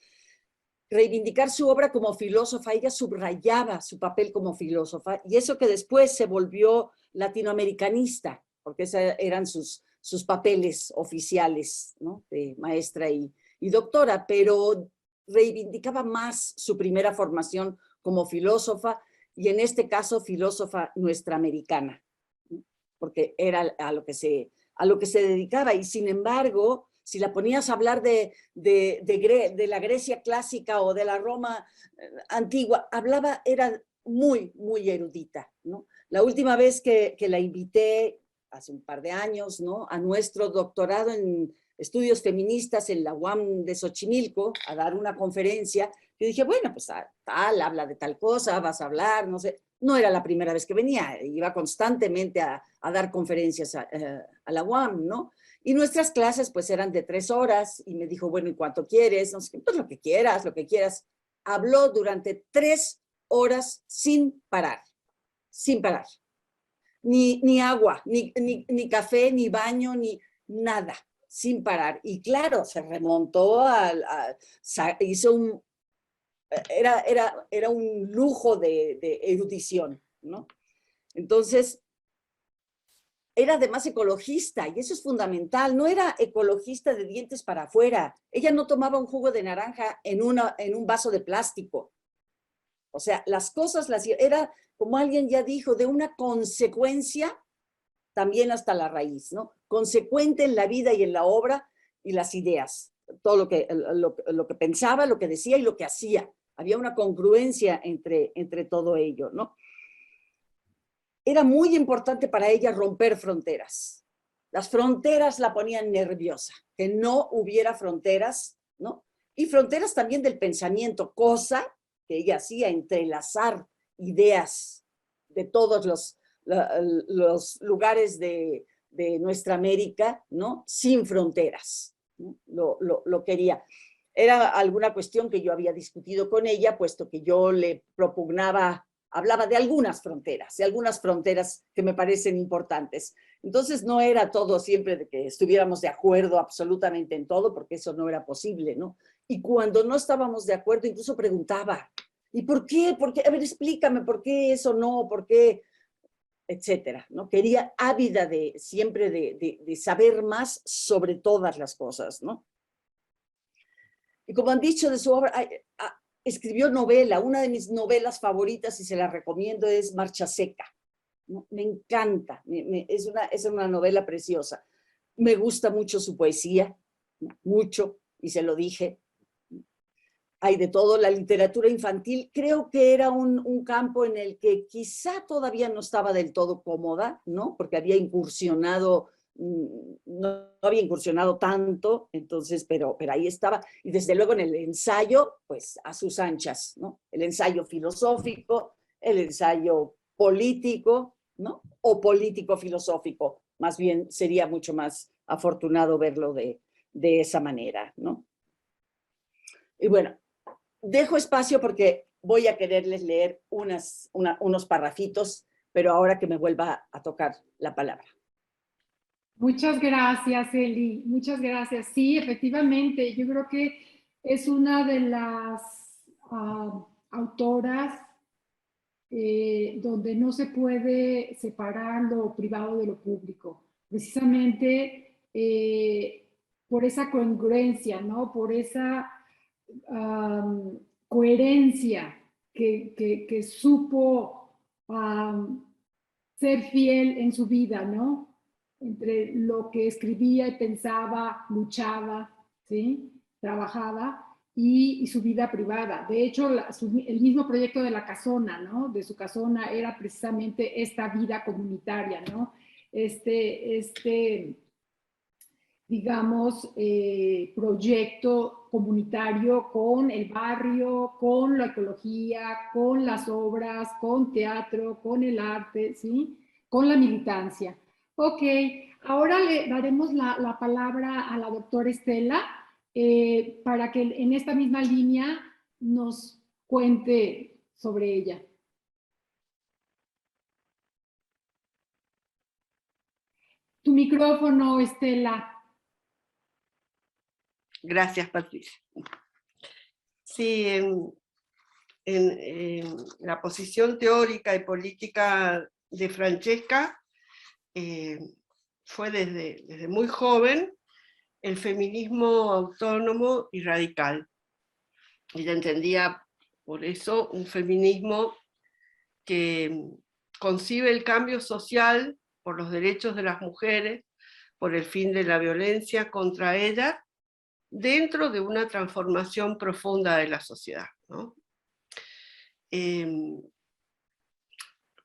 Reivindicar su obra como filósofa, ella subrayaba su papel como filósofa, y eso que después se volvió latinoamericanista, porque esos eran sus papeles oficiales, ¿no? De maestra y doctora, pero reivindicaba más su primera formación como filósofa, y en este caso filósofa nuestraamericana, ¿no? Porque era a lo que se dedicaba, y sin embargo, si la ponías a hablar de la Grecia clásica o de la Roma antigua, era muy, muy erudita, ¿no? La última vez que la invité, hace un par de años, ¿no? A nuestro doctorado en estudios feministas en la UAM de Xochimilco, a dar una conferencia, yo dije, bueno, pues tal, habla de tal cosa, vas a hablar, no sé. No era la primera vez que venía, iba constantemente a dar conferencias a la UAM, ¿no? Y nuestras clases pues eran de 3 horas, y me dijo, bueno, ¿y cuánto quieres? No sé, pues lo que quieras, lo que quieras. Habló durante 3 horas sin parar, sin parar. Ni agua, ni café, ni baño, ni nada, sin parar. Y claro, se remontó hizo era un lujo de erudición, ¿no? Entonces, era además ecologista, y eso es fundamental. No era ecologista de dientes para afuera. Ella no tomaba un jugo de naranja en un vaso de plástico. O sea, las cosas era, como alguien ya dijo, de una consecuencia también hasta la raíz, ¿no? Consecuente en la vida y en la obra y las ideas. Todo lo que pensaba, lo que decía y lo que hacía. Había una congruencia entre todo ello, ¿no? Era muy importante para ella romper fronteras. Las fronteras la ponían nerviosa, que no hubiera fronteras, ¿no? Y fronteras también del pensamiento, cosa que ella hacía, entrelazar ideas de todos los lugares de nuestra América, ¿no? Sin fronteras, ¿no? Lo quería. Era alguna cuestión que yo había discutido con ella, puesto que yo le propugnaba, hablaba de algunas fronteras que me parecen importantes. Entonces no era todo siempre de que estuviéramos de acuerdo absolutamente en todo, porque eso no era posible, ¿no? Y cuando no estábamos de acuerdo, incluso preguntaba, ¿y por qué? ¿Por qué? A ver, explícame, ¿por qué eso no? ¿Por qué? Etcétera, ¿no? Quería ávida siempre de saber más sobre todas las cosas, ¿no? Y como han dicho de su obra, escribió novela. Una de mis novelas favoritas, y se la recomiendo, es Marcha Seca, ¿no? Me encanta, es una novela preciosa. Me gusta mucho su poesía, ¿no? Mucho, y se lo dije. Hay de todo. La literatura infantil creo que era un campo en el que quizá todavía no estaba del todo cómoda, ¿no? Porque había incursionado, no había incursionado tanto, entonces, pero ahí estaba. Y desde luego en el ensayo, pues a sus anchas, ¿no? El ensayo filosófico, el ensayo político, ¿no? O político-filosófico. Más bien sería mucho más afortunado verlo de esa manera, ¿no? Y bueno, dejo espacio porque voy a quererles leer unos parrafitos, pero ahora que me vuelva a tocar la palabra. Muchas gracias, Eli. Muchas gracias. Sí, efectivamente, yo creo que es una de las autoras donde no se puede separar lo privado de lo público. Precisamente por esa congruencia, ¿no? Por esa coherencia que supo ser fiel en su vida, ¿no? Entre lo que escribía y pensaba, luchaba, ¿sí? Trabajaba y su vida privada. De hecho, el mismo proyecto de la casona, ¿no? De su casona era precisamente esta vida comunitaria, ¿no? digamos, proyecto comunitario con el barrio, con la ecología, con las obras, con teatro, con el arte, ¿sí? Con la militancia. Ok, ahora le daremos la palabra a la doctora Estela para que en esta misma línea nos cuente sobre ella. Tu micrófono, Estela. Gracias, Patricia. Sí, en la posición teórica y política de Francesca fue desde muy joven el feminismo autónomo y radical. Ella entendía por eso un feminismo que concibe el cambio social por los derechos de las mujeres, por el fin de la violencia contra ellas, dentro de una transformación profunda de la sociedad, ¿no?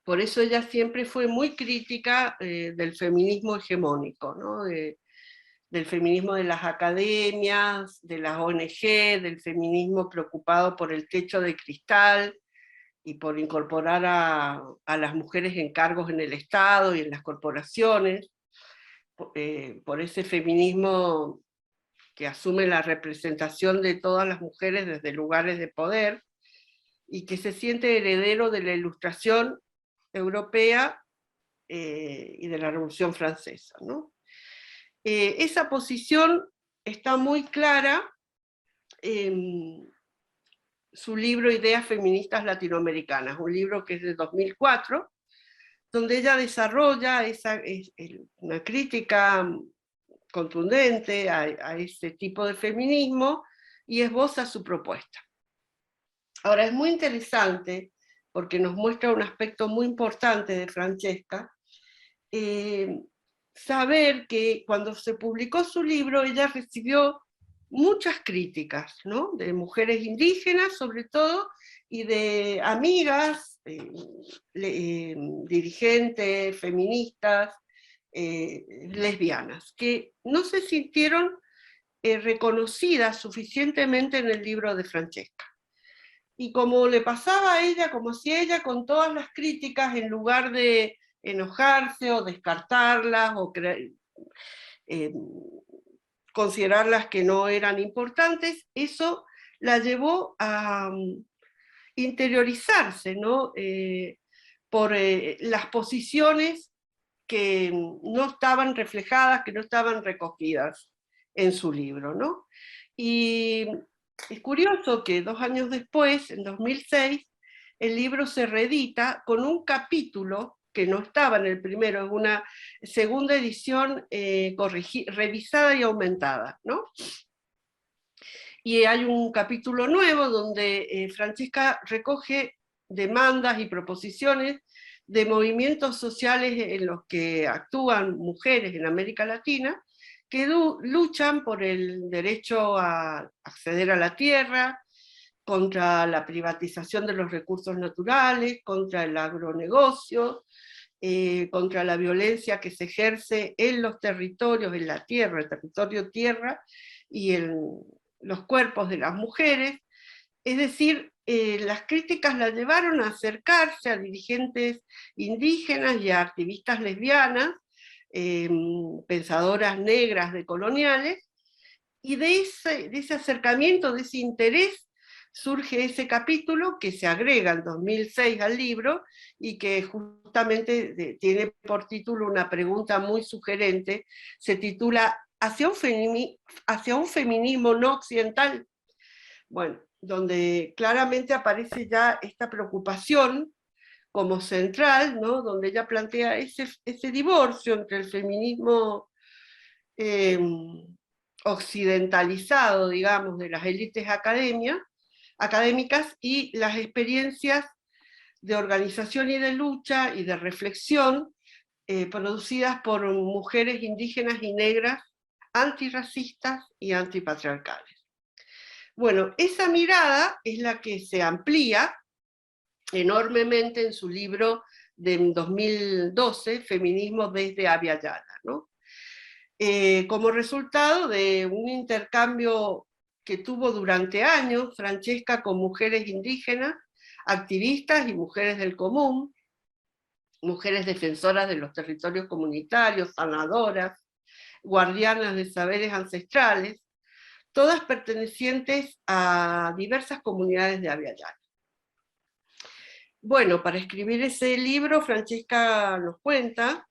Por eso ella siempre fue muy crítica del feminismo hegemónico, ¿no? Del feminismo de las academias, de las ONG, del feminismo preocupado por el techo de cristal y por incorporar a las mujeres en cargos en el Estado y en las corporaciones, por ese feminismo que asume la representación de todas las mujeres desde lugares de poder y que se siente heredero de la Ilustración europea y de la Revolución Francesa, ¿no? Esa posición está muy clara en su libro Ideas Feministas Latinoamericanas, un libro que es de 2004, donde ella desarrolla una crítica contundente a ese tipo de feminismo y esboza su propuesta. Ahora, es muy interesante porque nos muestra un aspecto muy importante de Francesca, saber que cuando se publicó su libro ella recibió muchas críticas, ¿no? De mujeres indígenas sobre todo, y de amigas, dirigentes, feministas, lesbianas, que no se sintieron reconocidas suficientemente en el libro de Francesca. Y como le pasaba a ella, como si ella con todas las críticas, en lugar de enojarse o descartarlas o considerarlas que no eran importantes, eso la llevó a interiorizarse, ¿no? Por las posiciones que no estaban reflejadas, que no estaban recogidas en su libro, ¿no? Y es curioso que 2 años después, en 2006, el libro se reedita con un capítulo que no estaba en el primero, en una segunda edición revisada y aumentada, ¿no? Y hay un capítulo nuevo donde Francesca recoge demandas y proposiciones de movimientos sociales en los que actúan mujeres en América Latina, que luchan por el derecho a acceder a la tierra, contra la privatización de los recursos naturales, contra el agronegocio, contra la violencia que se ejerce en los territorios, en la tierra, el territorio tierra, y en los cuerpos de las mujeres. Es decir, las críticas la llevaron a acercarse a dirigentes indígenas y a activistas lesbianas, pensadoras negras decoloniales, y de ese acercamiento, de ese interés, surge ese capítulo que se agrega en 2006 al libro y que justamente tiene por título una pregunta muy sugerente, se titula ¿Hacia un feminismo no occidental? Bueno, donde claramente aparece ya esta preocupación como central, ¿no? Donde ella plantea ese divorcio entre el feminismo occidentalizado, digamos, de las élites académicas y las experiencias de organización y de lucha y de reflexión producidas por mujeres indígenas y negras antirracistas y antipatriarcales. Bueno, esa mirada es la que se amplía enormemente en su libro de 2012, Feminismo desde Abya Yala, ¿no? como resultado de un intercambio que tuvo durante años Francesca con mujeres indígenas, activistas y mujeres del común, mujeres defensoras de los territorios comunitarios, sanadoras, guardianas de saberes ancestrales, todas pertenecientes a diversas comunidades de Abya Yala. Bueno, para escribir ese libro, Francesca nos cuenta,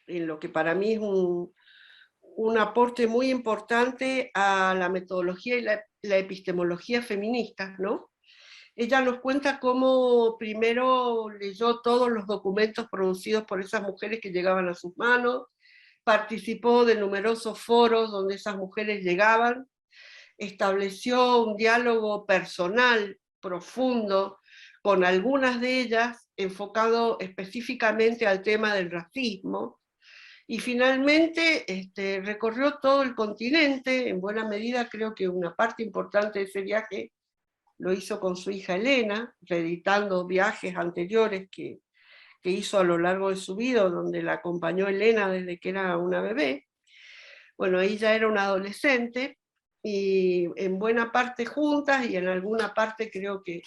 en lo que para mí es un aporte muy importante a la metodología y la epistemología feministas, ¿no? Ella nos cuenta cómo primero leyó todos los documentos producidos por esas mujeres que llegaban a sus manos, participó de numerosos foros donde esas mujeres llegaban, estableció un diálogo personal, profundo, con algunas de ellas, enfocado específicamente al tema del racismo, y finalmente recorrió todo el continente. En buena medida creo que una parte importante de ese viaje lo hizo con su hija Elena, reeditando viajes anteriores que hizo a lo largo de su vida, donde la acompañó Elena desde que era una bebé. Bueno, ahí ya era una adolescente, y en buena parte juntas, y en alguna parte creo que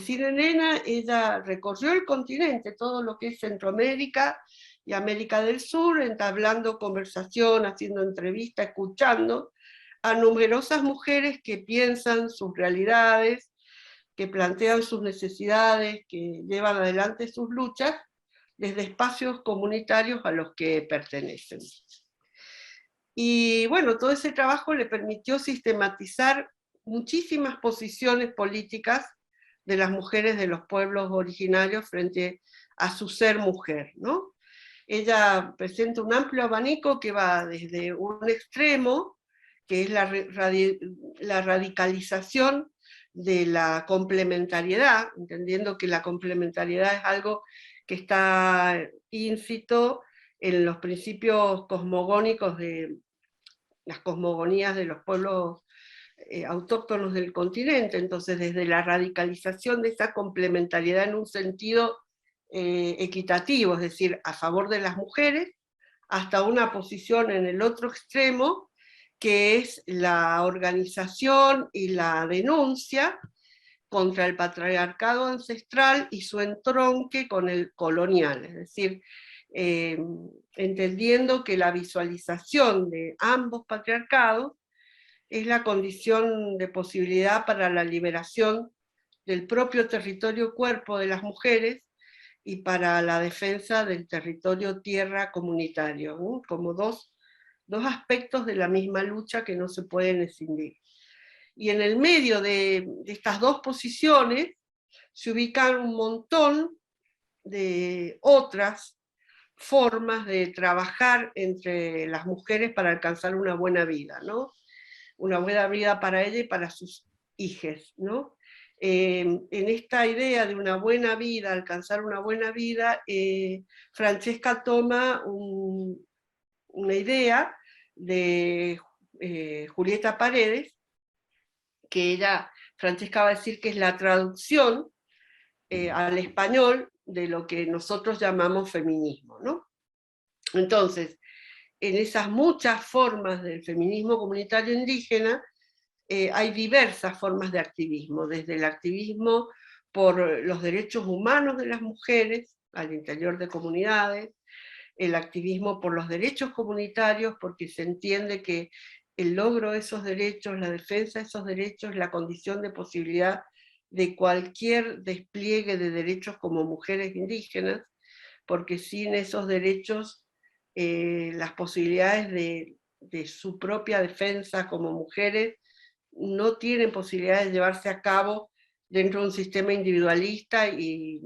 sin Elena, ella recorrió el continente, todo lo que es Centroamérica y América del Sur, entablando conversación, haciendo entrevistas, escuchando a numerosas mujeres que piensan sus realidades, que plantean sus necesidades, que llevan adelante sus luchas desde espacios comunitarios a los que pertenecen. Y bueno, todo ese trabajo le permitió sistematizar muchísimas posiciones políticas de las mujeres de los pueblos originarios frente a su ser mujer, ¿no? Ella presenta un amplio abanico que va desde un extremo, que es la radicalización de la complementariedad, entendiendo que la complementariedad es algo que está íncito en los principios cosmogónicos de las cosmogonías de los pueblos autóctonos del continente. Entonces, desde la radicalización de esa complementariedad en un sentido equitativo, es decir, a favor de las mujeres, hasta una posición en el otro extremo, que es la organización y la denuncia contra el patriarcado ancestral y su entronque con el colonial, es decir, entendiendo que la visualización de ambos patriarcados es la condición de posibilidad para la liberación del propio territorio cuerpo de las mujeres y para la defensa del territorio tierra comunitario, ¿no? Como dos aspectos de la misma lucha que no se pueden escindir. Y en el medio de estas dos posiciones se ubican un montón de otras formas de trabajar entre las mujeres para alcanzar una buena vida, ¿no? Una buena vida para ella y para sus hijas, ¿no? En esta idea de una buena vida, alcanzar una buena vida, Francesca toma una idea de Julieta Paredes, que Francesca va a decir que es la traducción al español de lo que nosotros llamamos feminismo, ¿no? Entonces, en esas muchas formas del feminismo comunitario indígena, hay diversas formas de activismo, desde el activismo por los derechos humanos de las mujeres al interior de comunidades, el activismo por los derechos comunitarios, porque se entiende que el logro de esos derechos, la defensa de esos derechos, es la condición de posibilidad de cualquier despliegue de derechos como mujeres indígenas, porque sin esos derechos las posibilidades de su propia defensa como mujeres no tienen posibilidad de llevarse a cabo dentro de un sistema individualista y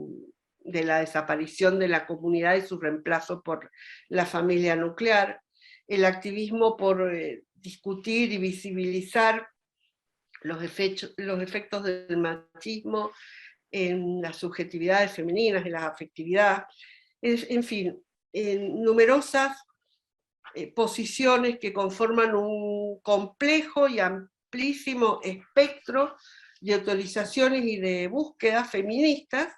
de la desaparición de la comunidad y su reemplazo por la familia nuclear. El activismo por discutir y visibilizar los efectos del machismo en las subjetividades femeninas, en la afectividad, en fin, en numerosas posiciones que conforman un complejo y amplísimo espectro de autorizaciones y de búsquedas feministas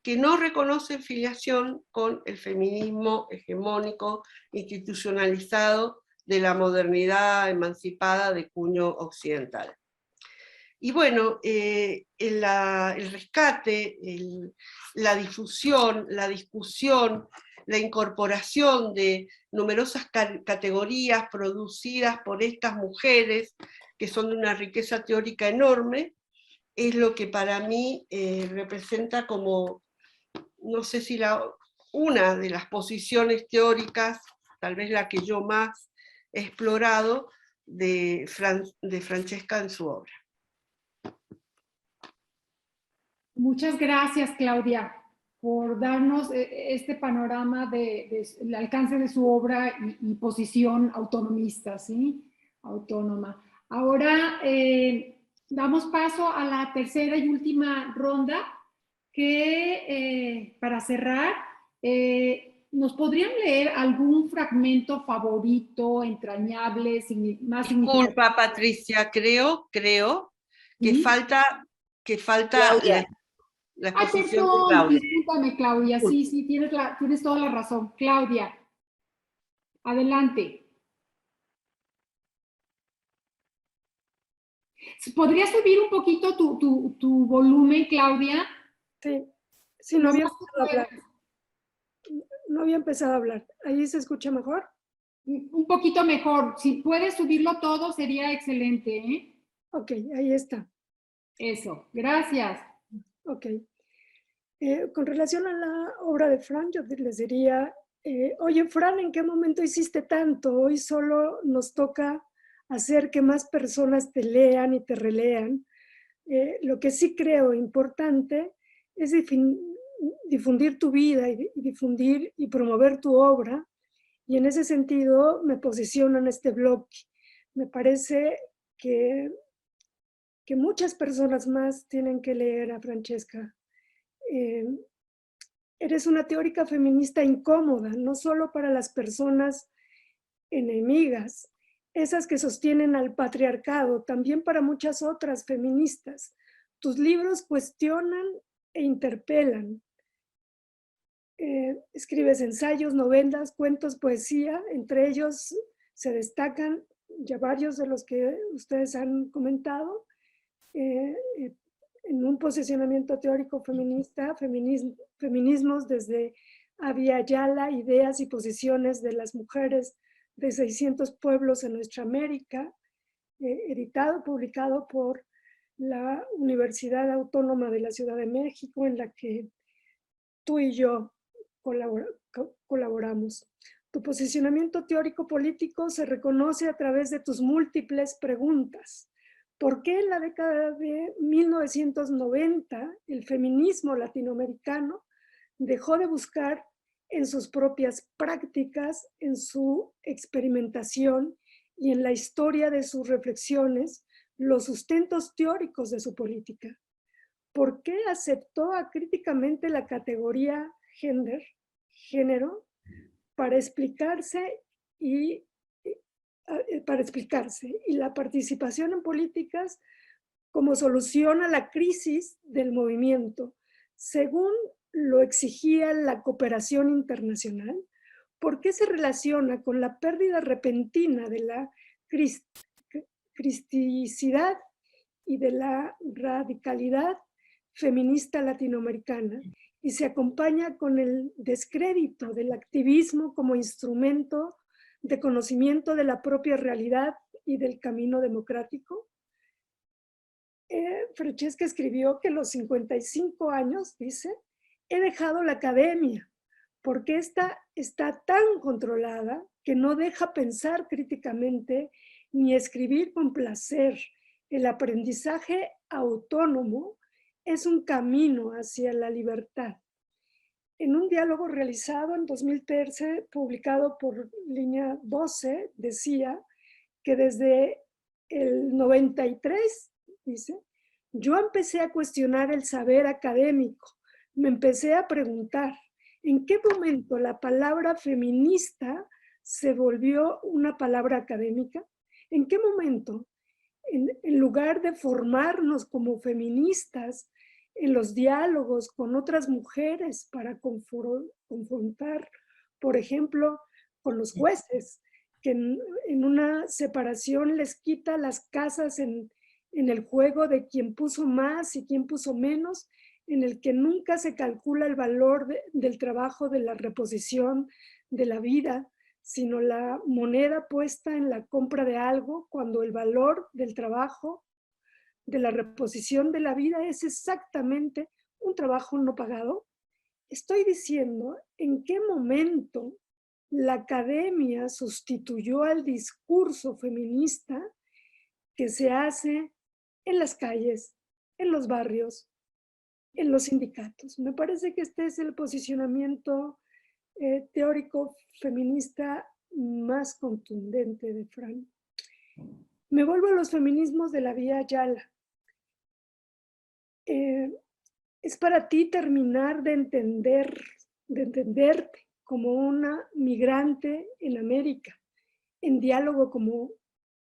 que no reconocen filiación con el feminismo hegemónico institucionalizado de la modernidad emancipada de cuño occidental. Y bueno, el rescate, la difusión, la discusión, la incorporación de numerosas categorías producidas por estas mujeres, que son de una riqueza teórica enorme, es lo que para mí representa como, no sé si una de las posiciones teóricas, tal vez la que yo más he explorado, de Francesca en su obra. Muchas gracias, Claudia, por darnos este panorama del alcance de su obra y posición autonomista, ¿sí? Autónoma. Ahora damos paso a la tercera y última ronda, que para cerrar, ¿nos podrían leer algún fragmento favorito, entrañable, más significativo? Disculpa, Patricia, creo que ¿Sí? falta Claudia. la Ay, exposición de perdón, Claudia. discúlpame, Claudia. Sí, tienes toda la razón. Claudia, adelante. ¿Podrías subir un poquito tu volumen, Claudia? Sí, no Lo había más que empezado a hablar. puedas. No había empezado a hablar. ¿Ahí se escucha mejor? Un poquito mejor. Si puedes subirlo todo, sería excelente, ¿eh? Ok, ahí está. Eso, gracias. Ok. Con relación a la obra de Fran, yo les diría, oye, Fran, ¿en qué momento hiciste tanto? Hoy solo nos toca hacer que más personas te lean y te relean. Lo que sí creo importante es difundir tu vida y difundir y promover tu obra. Y en ese sentido me posiciono en este blog. Me parece que muchas personas más tienen que leer a Francesca. Eres una teórica feminista incómoda, no solo para las personas enemigas, esas que sostienen al patriarcado, también para muchas otras feministas. Tus libros cuestionan e interpelan. Escribes ensayos, novelas, cuentos, poesía, entre ellos se destacan ya varios de los que ustedes han comentado, en un posicionamiento teórico feminista, feminismos desde Abya Yala, ideas y posiciones de las mujeres de 600 pueblos en nuestra América, editado, publicado por la Universidad Autónoma de la Ciudad de México, en la que tú y yo colaboramos. Tu posicionamiento teórico político se reconoce a través de tus múltiples preguntas. ¿Por qué en la década de 1990 el feminismo latinoamericano dejó de buscar en sus propias prácticas, en su experimentación y en la historia de sus reflexiones, los sustentos teóricos de su política? ¿Por qué aceptó acríticamente la categoría género, para explicarse y la participación en políticas como solución a la crisis del movimiento, según lo exigía la cooperación internacional? ¿Por qué se relaciona con la pérdida repentina de la cristicidad y de la radicalidad feminista latinoamericana, y se acompaña con el descrédito del activismo como instrumento de conocimiento de la propia realidad y del camino democrático? Francesca escribió que a los 55 años, dice, he dejado la academia porque esta está tan controlada que no deja pensar críticamente ni escribir con placer. El aprendizaje autónomo es un camino hacia la libertad. En un diálogo realizado en 2013, publicado por Línea 12, decía que desde el 93, dice, yo empecé a cuestionar el saber académico. Me empecé a preguntar, ¿en qué momento la palabra feminista se volvió una palabra académica? ¿En qué momento, en lugar de formarnos como feministas en los diálogos con otras mujeres para confrontar, por ejemplo, con los jueces, que en una separación les quita las casas en el juego de quién puso más y quién puso menos, en el que nunca se calcula el valor del trabajo, de la reposición, de la vida, sino la moneda puesta en la compra de algo, cuando el valor del trabajo, de la reposición de la vida es exactamente un trabajo no pagado. Estoy diciendo en qué momento la academia sustituyó al discurso feminista que se hace en las calles, en los barrios, en los sindicatos. Me parece que este es el posicionamiento teórico feminista más contundente de Fran. Me vuelvo a los feminismos de la vía Yala. Es para ti terminar de entenderte como una migrante en América, en diálogo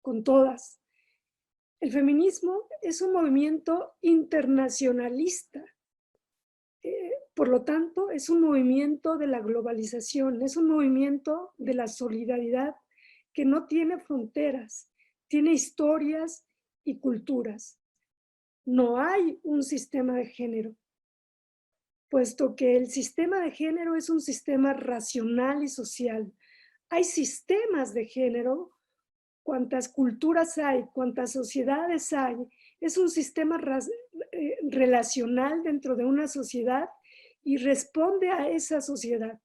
con todas. El feminismo es un movimiento internacionalista. Por lo tanto, es un movimiento de la globalización, es un movimiento de la solidaridad que no tiene fronteras, tiene historias y culturas. No hay un sistema de género, puesto que el sistema de género es un sistema racional y social. Hay sistemas de género, cuántas culturas hay, cuántas sociedades hay. Es un sistema relacional dentro de una sociedad y responde a esa sociedad.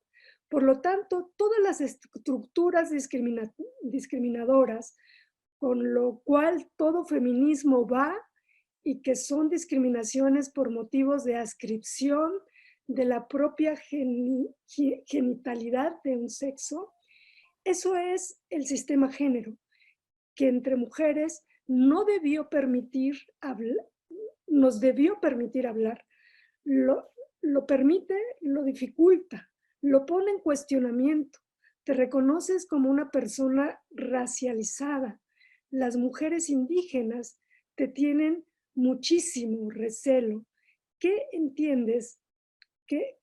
Por lo tanto, todas las estructuras discriminadoras, con lo cual todo feminismo va, y que son discriminaciones por motivos de adscripción de la propia genitalidad de un sexo, eso es el sistema género, que entre mujeres nos debió permitir hablar. Lo permite, lo dificulta, lo pone en cuestionamiento. Te reconoces como una persona racializada. Las mujeres indígenas te tienen muchísimo recelo. ¿Qué entiendes? ¿Qué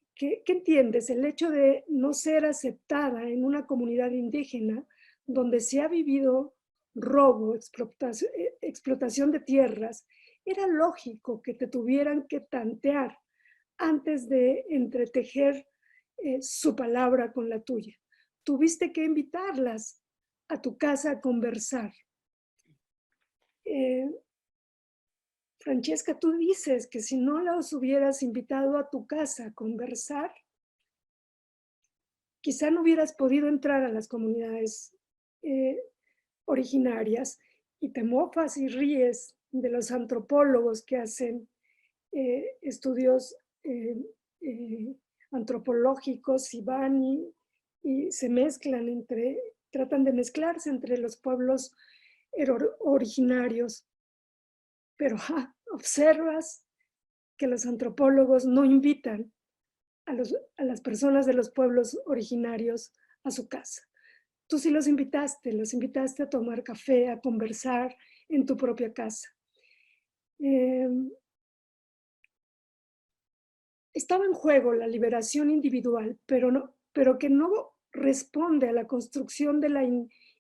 entiendes? El hecho de no ser aceptada en una comunidad indígena donde se ha vivido robo, explotación de tierras, era lógico que te tuvieran que tantear antes de entretejer su palabra con la tuya. Tuviste que invitarlas a tu casa a conversar. Francesca, tú dices que si no las hubieras invitado a tu casa a conversar, quizá no hubieras podido entrar a las comunidades originarias, y te mofas y ríes de los antropólogos que hacen estudios antropológicos y van y se mezclan tratan de mezclarse entre los pueblos originarios. Pero observas que los antropólogos no invitan a las personas de los pueblos originarios a su casa. Tú sí los invitaste a tomar café, a conversar en tu propia casa. Estaba en juego la liberación individual, pero que no responde a la construcción de la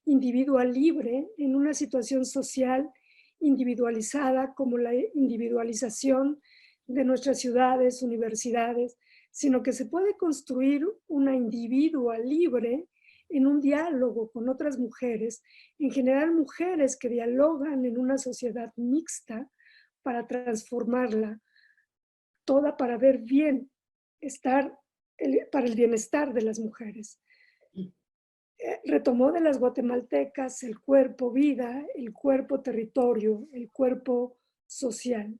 individual libre en una situación social individualizada como la individualización de nuestras ciudades, universidades, sino que se puede construir una individua libre en un diálogo con otras mujeres, en general mujeres que dialogan en una sociedad mixta para transformarla toda para ver bien, para el bienestar de las mujeres. Retomó de las guatemaltecas el cuerpo vida, el cuerpo territorio, el cuerpo social.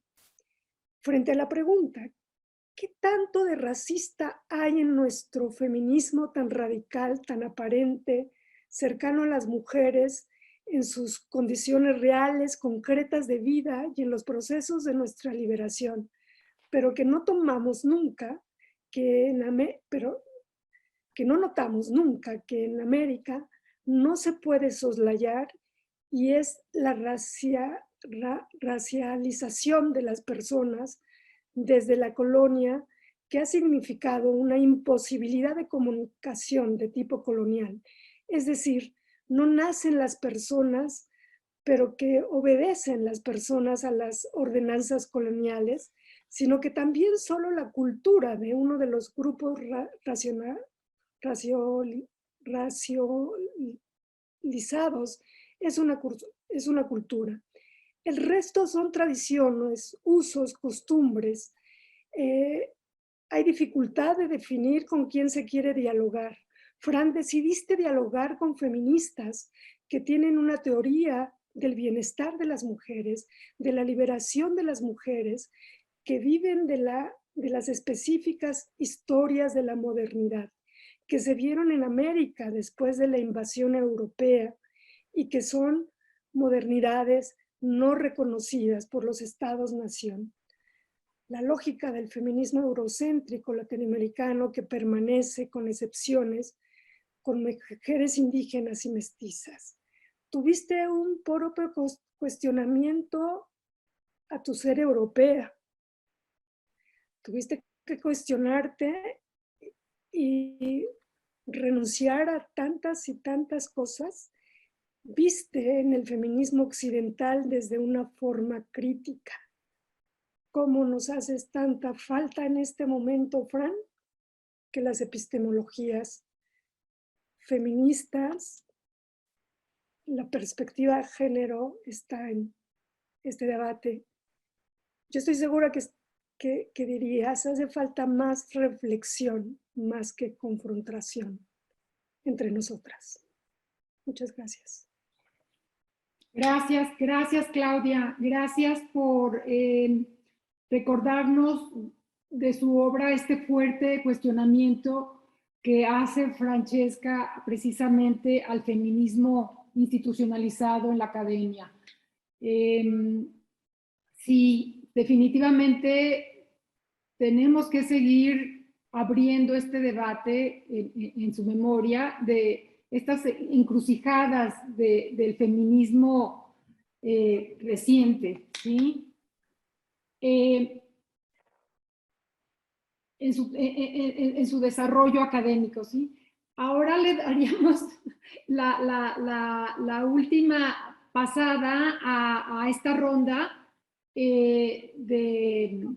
Frente a la pregunta, ¿qué tanto de racista hay en nuestro feminismo tan radical, tan aparente, cercano a las mujeres, en sus condiciones reales, concretas de vida y en los procesos de nuestra liberación? Pero que no tomamos nunca, que no notamos nunca que en América no se puede soslayar, y es la racialización de las personas desde la colonia, que ha significado una imposibilidad de comunicación de tipo colonial. Es decir, no nacen las personas, pero que obedecen las personas a las ordenanzas coloniales, sino que también solo la cultura de uno de los grupos racializados es una cultura. El resto son tradiciones, usos, costumbres. Hay dificultad de definir con quién se quiere dialogar. Fran, decidiste dialogar con feministas que tienen una teoría del bienestar de las mujeres, de la liberación de las mujeres, que viven de las específicas historias de la modernidad, que se vieron en América después de la invasión europea y que son modernidades no reconocidas por los estados-nación. La lógica del feminismo eurocéntrico latinoamericano que permanece, con excepciones, con mujeres indígenas y mestizas. Tuviste un propio cuestionamiento a tu ser europea. Tuviste que cuestionarte y renunciar a tantas y tantas cosas. Viste en el feminismo occidental desde una forma crítica. ¿Cómo nos haces tanta falta en este momento, Fran? Que las epistemologías feministas, la perspectiva de género está en este debate. Yo estoy segura que dirías, hace falta más reflexión, más que confrontación entre nosotras. Muchas gracias. Gracias Claudia. Gracias por recordarnos de su obra este fuerte cuestionamiento que hace Francesca precisamente al feminismo institucionalizado en la academia. Sí, definitivamente tenemos que seguir abriendo este debate en su memoria de estas encrucijadas del feminismo reciente, ¿sí? En su desarrollo académico, ¿sí? Ahora le daríamos la última pasada a esta ronda de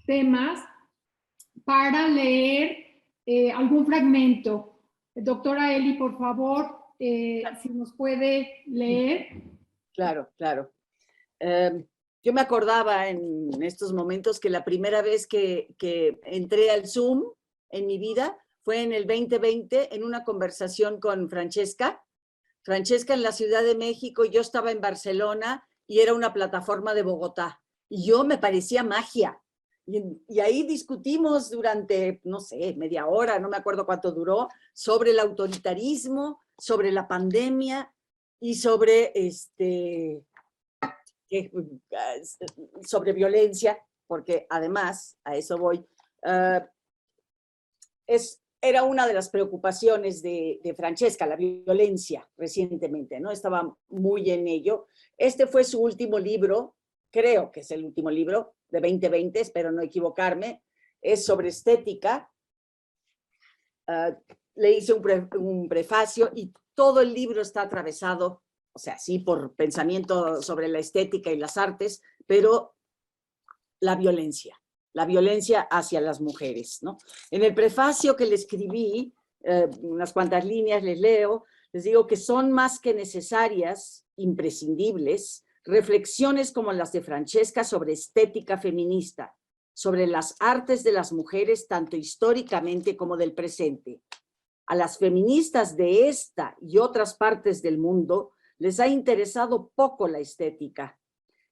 temas para leer algún fragmento. Doctora Eli, por favor, si nos puede leer. Claro, claro. Yo me acordaba en estos momentos que la primera vez que entré al Zoom en mi vida fue en el 2020 en una conversación con Francesca. Francesca en la Ciudad de México, yo estaba en Barcelona y era una plataforma de Bogotá. Y yo me parecía magia. Y ahí discutimos durante, no sé, media hora, no me acuerdo cuánto duró, sobre el autoritarismo, sobre la pandemia y sobre sobre violencia, porque además, a eso voy, era una de las preocupaciones de Francesca, la violencia recientemente, ¿no? Estaba muy en ello. Este fue su último libro, creo que es el último libro de 2020, espero no equivocarme, es sobre estética. Le hice un prefacio y todo el libro está atravesado, o sea, sí, por pensamiento sobre la estética y las artes, pero la violencia hacia las mujeres, ¿no? En el prefacio que le escribí, unas cuantas líneas les leo, les digo que son más que necesarias, imprescindibles, reflexiones como las de Francesca sobre estética feminista, sobre las artes de las mujeres tanto históricamente como del presente. A las feministas de esta y otras partes del mundo les ha interesado poco la estética,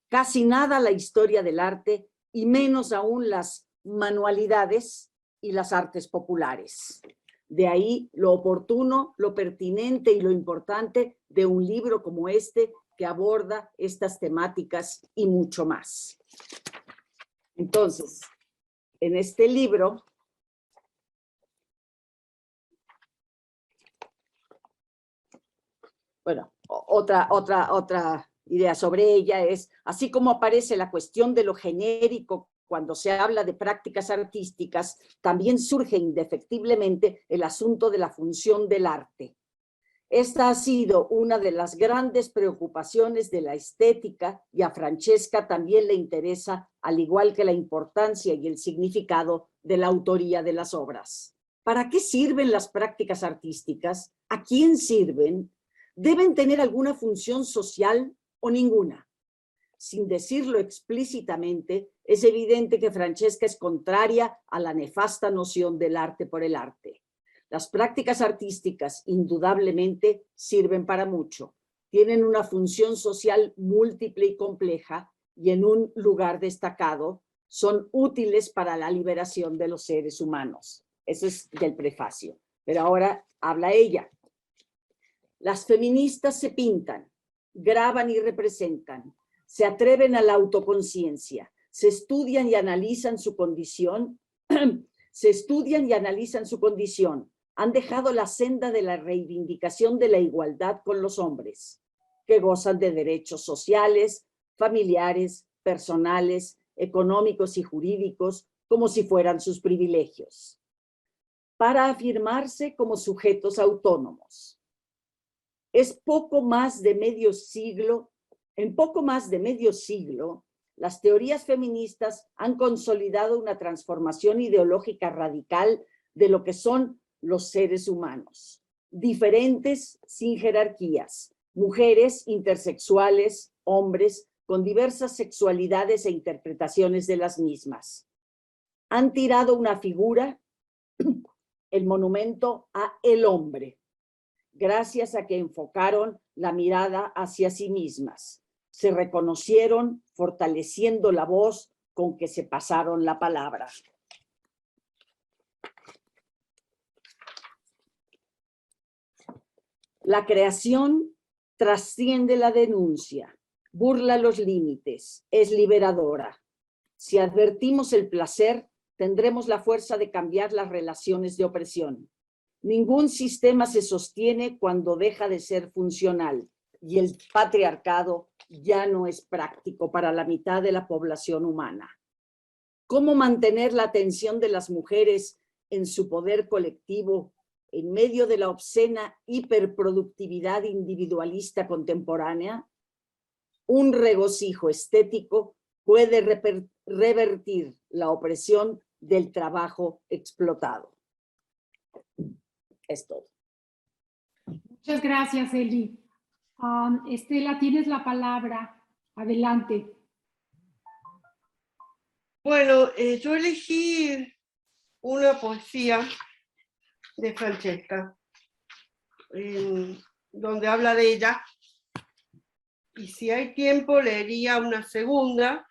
casi nada la historia del arte y menos aún las manualidades y las artes populares. De ahí lo oportuno, lo pertinente y lo importante de un libro como este que aborda estas temáticas y mucho más. Entonces, en este libro, bueno, otra idea sobre ella es, así como aparece la cuestión de lo genérico cuando se habla de prácticas artísticas, también surge indefectiblemente el asunto de la función del arte. Esta ha sido una de las grandes preocupaciones de la estética y a Francesca también le interesa, al igual que la importancia y el significado de la autoría de las obras. ¿Para qué sirven las prácticas artísticas? ¿A quién sirven? ¿Deben tener alguna función social o ninguna? Sin decirlo explícitamente, es evidente que Francesca es contraria a la nefasta noción del arte por el arte. Las prácticas artísticas indudablemente sirven para mucho. Tienen una función social múltiple y compleja y en un lugar destacado son útiles para la liberación de los seres humanos. Eso es del prefacio. Pero ahora habla ella. Las feministas se pintan, graban y representan, se atreven a la autoconciencia, se estudian y analizan su condición, han dejado la senda de la reivindicación de la igualdad con los hombres, que gozan de derechos sociales, familiares, personales, económicos y jurídicos, como si fueran sus privilegios, para afirmarse como sujetos autónomos. En poco más de medio siglo, las teorías feministas han consolidado una transformación ideológica radical de lo que son los seres humanos, diferentes sin jerarquías, mujeres, intersexuales, hombres, con diversas sexualidades e interpretaciones de las mismas. Han tirado una figura, el monumento a el hombre, gracias a que enfocaron la mirada hacia sí mismas. Se reconocieron fortaleciendo la voz con que se pasaron la palabra. La creación trasciende la denuncia, burla los límites, es liberadora. Si advertimos el placer, tendremos la fuerza de cambiar las relaciones de opresión. Ningún sistema se sostiene cuando deja de ser funcional y el patriarcado ya no es práctico para la mitad de la población humana. ¿Cómo mantener la atención de las mujeres en su poder colectivo en medio de la obscena hiperproductividad individualista contemporánea? Un regocijo estético puede revertir la opresión del trabajo explotado. Es todo. Muchas gracias, Eli. Estela, tienes la palabra. Adelante. Bueno, yo elegí una poesía de Francesca, donde habla de ella, y si hay tiempo leería una segunda,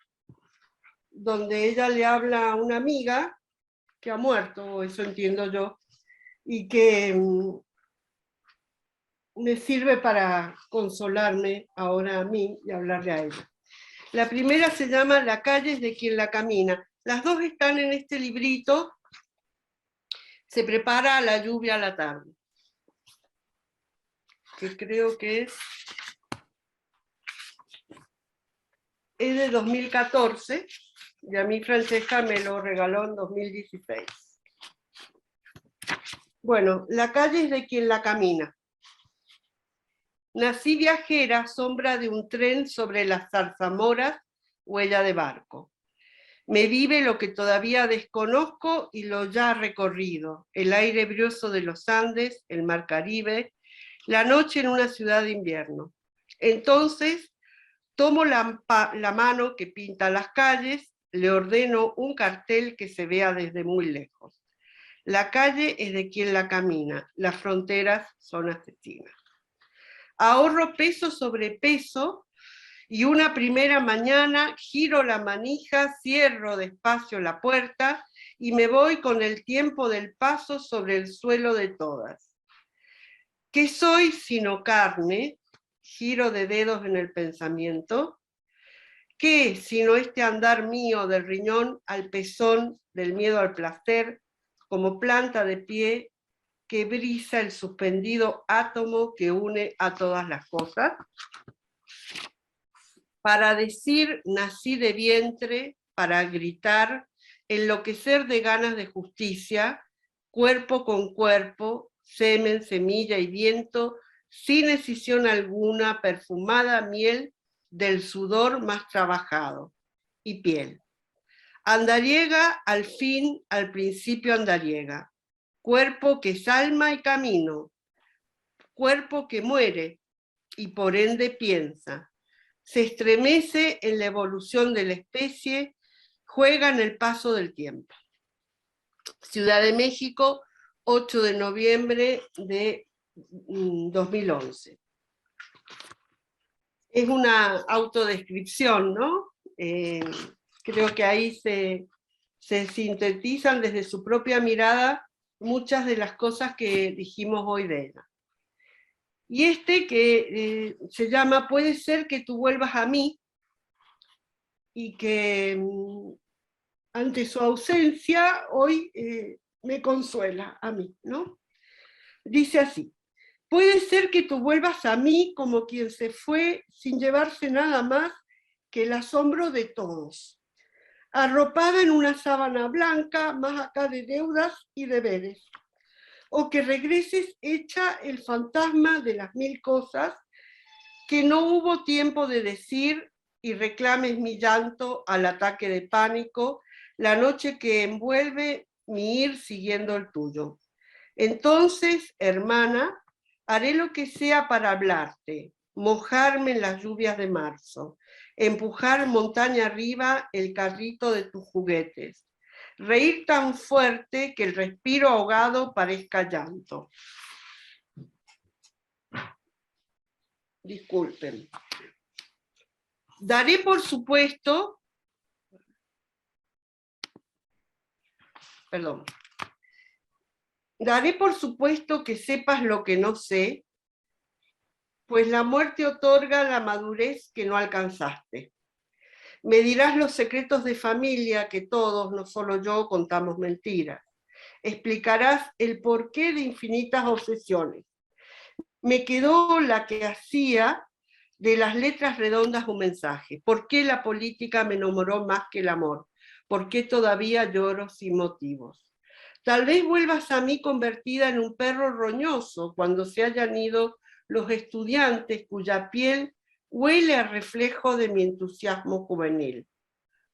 donde ella le habla a una amiga que ha muerto, eso entiendo yo, y que me sirve para consolarme ahora a mí y hablarle a ella. La primera se llama La calle es de quien la camina. Las dos están en este librito. Se prepara la lluvia a la tarde, que creo que es de 2014, y a mí Francesca me lo regaló en 2016. Bueno, la calle es de quien la camina. Nací viajera, sombra de un tren sobre las zarzamoras, huella de barco. Me vive lo que todavía desconozco y lo ya recorrido, el aire brioso de los Andes, el mar Caribe, la noche en una ciudad de invierno. Entonces, tomo la mano que pinta las calles, le ordeno un cartel que se vea desde muy lejos. La calle es de quien la camina, las fronteras son asesinas. Ahorro peso sobre peso y una primera mañana giro la manija, cierro despacio la puerta y me voy con el tiempo del paso sobre el suelo de todas. ¿Qué soy sino carne? Giro de dedos en el pensamiento. ¿Qué sino este andar mío del riñón al pezón, del miedo al placer, como planta de pie que brisa el suspendido átomo que une a todas las cosas? Para decir nací de vientre, para gritar, enloquecer de ganas de justicia, cuerpo con cuerpo, semen, semilla y viento, sin escisión alguna, perfumada miel del sudor más trabajado, y piel. Andariega, al fin, al principio andariega, cuerpo que es alma y camino, cuerpo que muere y por ende piensa, se estremece en la evolución de la especie, juega en el paso del tiempo. Ciudad de México, 8 de noviembre de 2011. Es una autodescripción, ¿no? Creo que ahí se sintetizan desde su propia mirada muchas de las cosas que dijimos hoy de ella. Y este que se llama Puede ser que tú vuelvas a mí, y que ante su ausencia hoy me consuela a mí, ¿no? Dice así: puede ser que tú vuelvas a mí como quien se fue sin llevarse nada más que el asombro de todos, arropada en una sábana blanca, más acá de deudas y deberes, o que regreses hecha el fantasma de las mil cosas que no hubo tiempo de decir y reclames mi llanto al ataque de pánico, la noche que envuelve mi ir siguiendo el tuyo. Entonces, hermana, haré lo que sea para hablarte, mojarme en las lluvias de marzo, empujar montaña arriba el carrito de tus juguetes, reír tan fuerte que el respiro ahogado parezca llanto. Disculpen. Daré por supuesto, daré por supuesto que sepas lo que no sé, pues la muerte otorga la madurez que no alcanzaste. Me dirás los secretos de familia que todos, no solo yo, contamos mentiras. Explicarás el porqué de infinitas obsesiones. Me quedó la que hacía de las letras redondas un mensaje. ¿Por qué la política me enamoró más que el amor? ¿Por qué todavía lloro sin motivos? Tal vez vuelvas a mí convertida en un perro roñoso cuando se hayan ido los estudiantes cuya piel huele a reflejo de mi entusiasmo juvenil.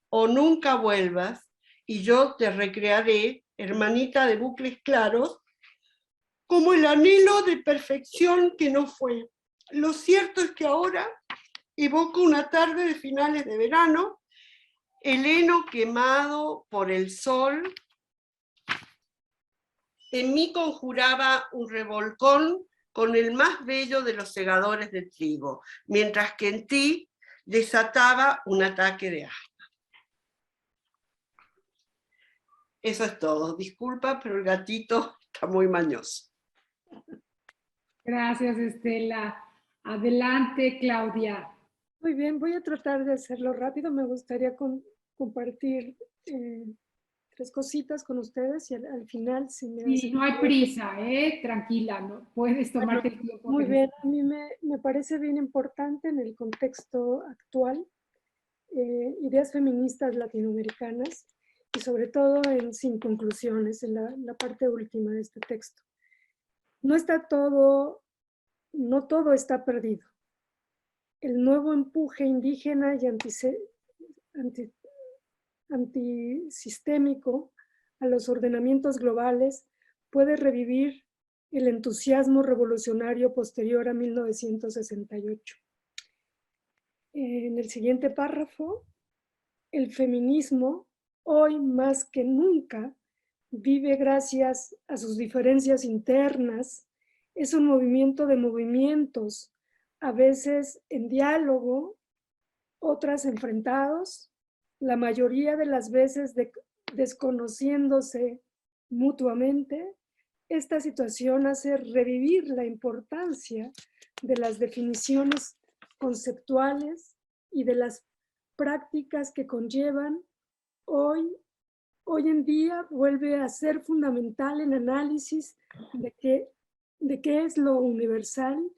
O nunca vuelvas y yo te recrearé, hermanita de bucles claros, como el anhelo de perfección que no fue. Lo cierto es que ahora evoco una tarde de finales de verano, el heno quemado por el sol. En mí conjuraba un revolcón con el más bello de los segadores de trigo, mientras que en ti desataba un ataque de asma. Eso es todo. Disculpa, pero el gatito está muy mañoso. Gracias, Estela. Adelante, Claudia. Muy bien, voy a tratar de hacerlo rápido. Me gustaría compartir 3 cositas con ustedes y al final, si me Sí, hacen... no hay prisa, tranquila, ¿no? Puedes tomarte el tiempo. Muy bien, a mí me parece bien importante en el contexto actual, ideas feministas latinoamericanas y sobre todo en Sin conclusiones, en la parte última de este texto. No todo está perdido. El nuevo empuje indígena y antisistémico a los ordenamientos globales puede revivir el entusiasmo revolucionario posterior a 1968. En el siguiente párrafo, el feminismo, hoy más que nunca, vive gracias a sus diferencias internas. Es un movimiento de movimientos, a veces en diálogo, otras enfrentados, la mayoría de las veces desconociéndose mutuamente. Esta situación hace revivir la importancia de las definiciones conceptuales y de las prácticas que conllevan. Hoy en día vuelve a ser fundamental el análisis de qué es lo universal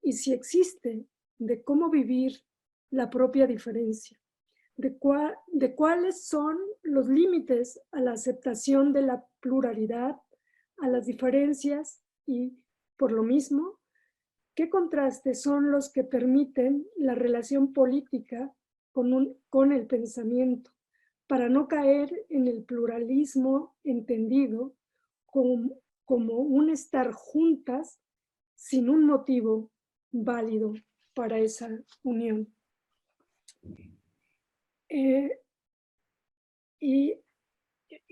y si existe, de cómo vivir la propia diferencia, de cuáles son los límites a la aceptación de la pluralidad, a las diferencias y, por lo mismo, ¿Qué contrastes son los que permiten la relación política con el pensamiento para no caer en el pluralismo entendido como un estar juntas sin un motivo válido para esa unión? Y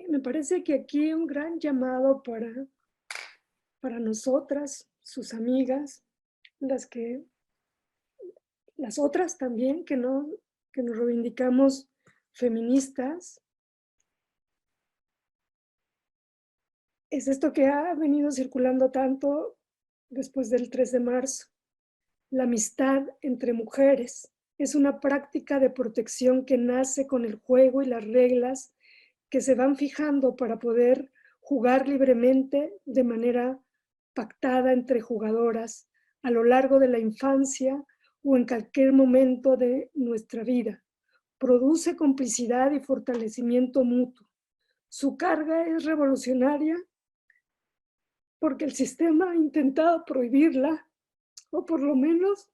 me parece que aquí hay un gran llamado para nosotras, sus amigas, las otras también que nos reivindicamos feministas. Es esto que ha venido circulando tanto después del 3 de marzo. La amistad entre mujeres es una práctica de protección que nace con el juego y las reglas que se van fijando para poder jugar libremente de manera pactada entre jugadoras a lo largo de la infancia o en cualquier momento de nuestra vida. Produce complicidad y fortalecimiento mutuo. Su carga es revolucionaria porque el sistema ha intentado prohibirla o por lo menos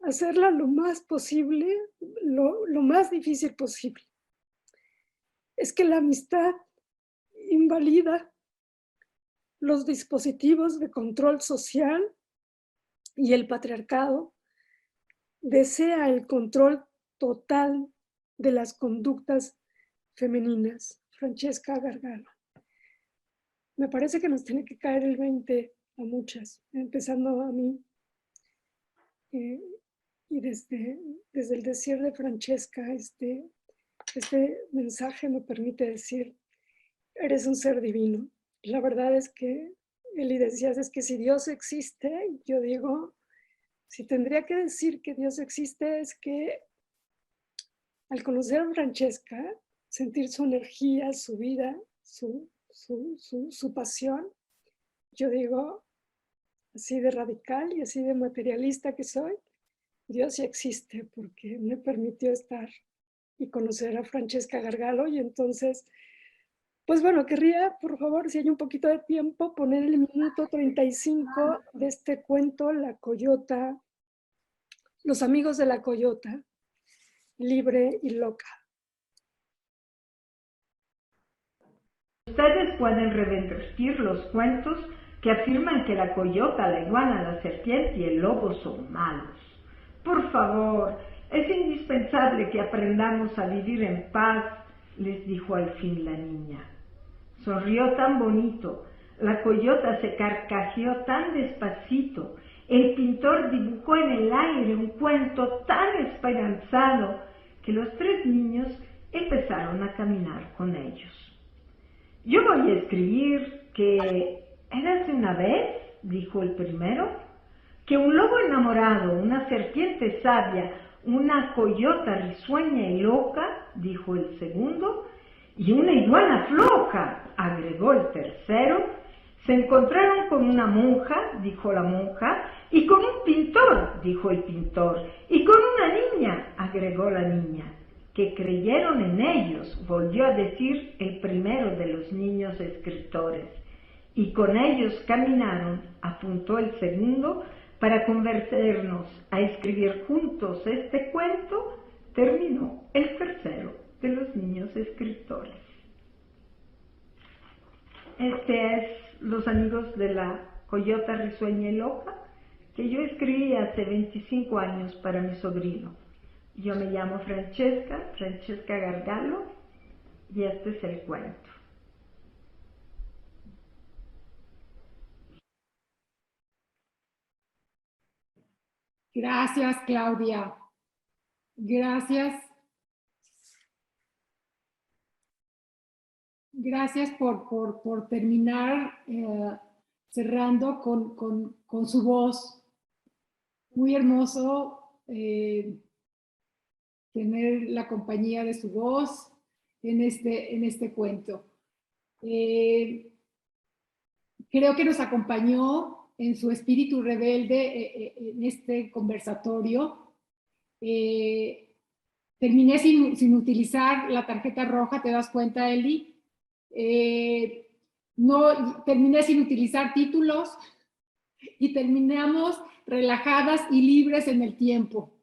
hacerla lo más posible, lo más difícil posible. Es que la amistad invalida los dispositivos de control social y el patriarcado desea el control total de las conductas femeninas. Francesca Gargalo. Me parece que nos tiene que caer el 20 a muchas, empezando a mí. Y desde el decir de Francesca, este mensaje me permite decir, eres un ser divino. La verdad es que, Eli, decías, es que si Dios existe, yo digo, si tendría que decir que Dios existe, es que al conocer a Francesca, sentir su energía, su vida, su pasión, yo digo, así de radical y así de materialista que soy, Dios sí existe porque me permitió estar y conocer a Francesca Gargalo. Y entonces, pues bueno, querría, por favor, si hay un poquito de tiempo, poner el minuto 35 de este cuento, La Coyota, Los amigos de la Coyota, libre y loca. Ustedes pueden revertir los cuentos que afirman que la coyota, la iguana, la serpiente y el lobo son malos. Por favor, es indispensable que aprendamos a vivir en paz, les dijo al fin la niña. Sonrió tan bonito, la coyota se carcajeó tan despacito, el pintor dibujó en el aire un cuento tan esperanzado que los tres niños empezaron a caminar con ellos. Yo voy a escribir que érase una vez, dijo el primero, que un lobo enamorado, una serpiente sabia, una coyota risueña y loca, dijo el segundo, y una iguana floja, agregó el tercero, se encontraron con una monja, dijo la monja, y con un pintor, dijo el pintor, y con una niña, agregó la niña. Que creyeron en ellos, volvió a decir el primero de los niños escritores, y con ellos caminaron, apuntó el segundo, para convencernos a escribir juntos este cuento, terminó el tercero de los niños escritores. Este es Los amigos de la coyota risueña y loca, que yo escribí hace 25 años para mi sobrino. Yo me llamo Francesca Gargalo, y este es el cuento. Gracias, Claudia. Gracias. Gracias por terminar cerrando con su voz. Muy hermoso tener la compañía de su voz en este cuento. Creo que nos acompañó en su espíritu rebelde en este conversatorio. Terminé sin utilizar la tarjeta roja, ¿te das cuenta, Eli? No, terminé sin utilizar títulos. y terminamos relajadas y libres en el tiempo.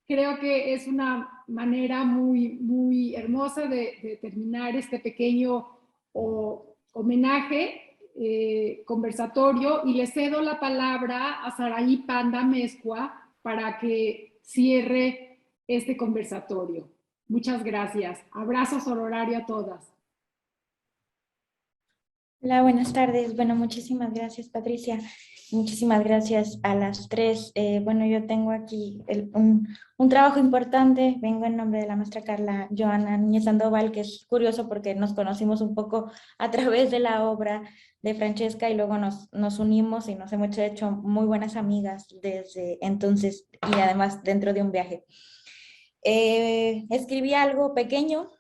Creo que es una manera muy, muy hermosa de terminar este pequeño homenaje conversatorio, y le cedo la palabra a Saraí Panda Mezcua para que cierre este conversatorio. Muchas gracias. Abrazo sororario a todas. Hola, buenas tardes. Bueno, muchísimas gracias, Patricia. Muchísimas gracias a las tres. Bueno, yo tengo aquí un trabajo importante. Vengo en nombre de la maestra Carla Joana Núñez Sandoval, que es curioso porque nos conocimos un poco a través de la obra de Francesca y luego nos unimos y nos hemos hecho muy buenas amigas desde entonces y además dentro de un viaje. Escribí algo pequeño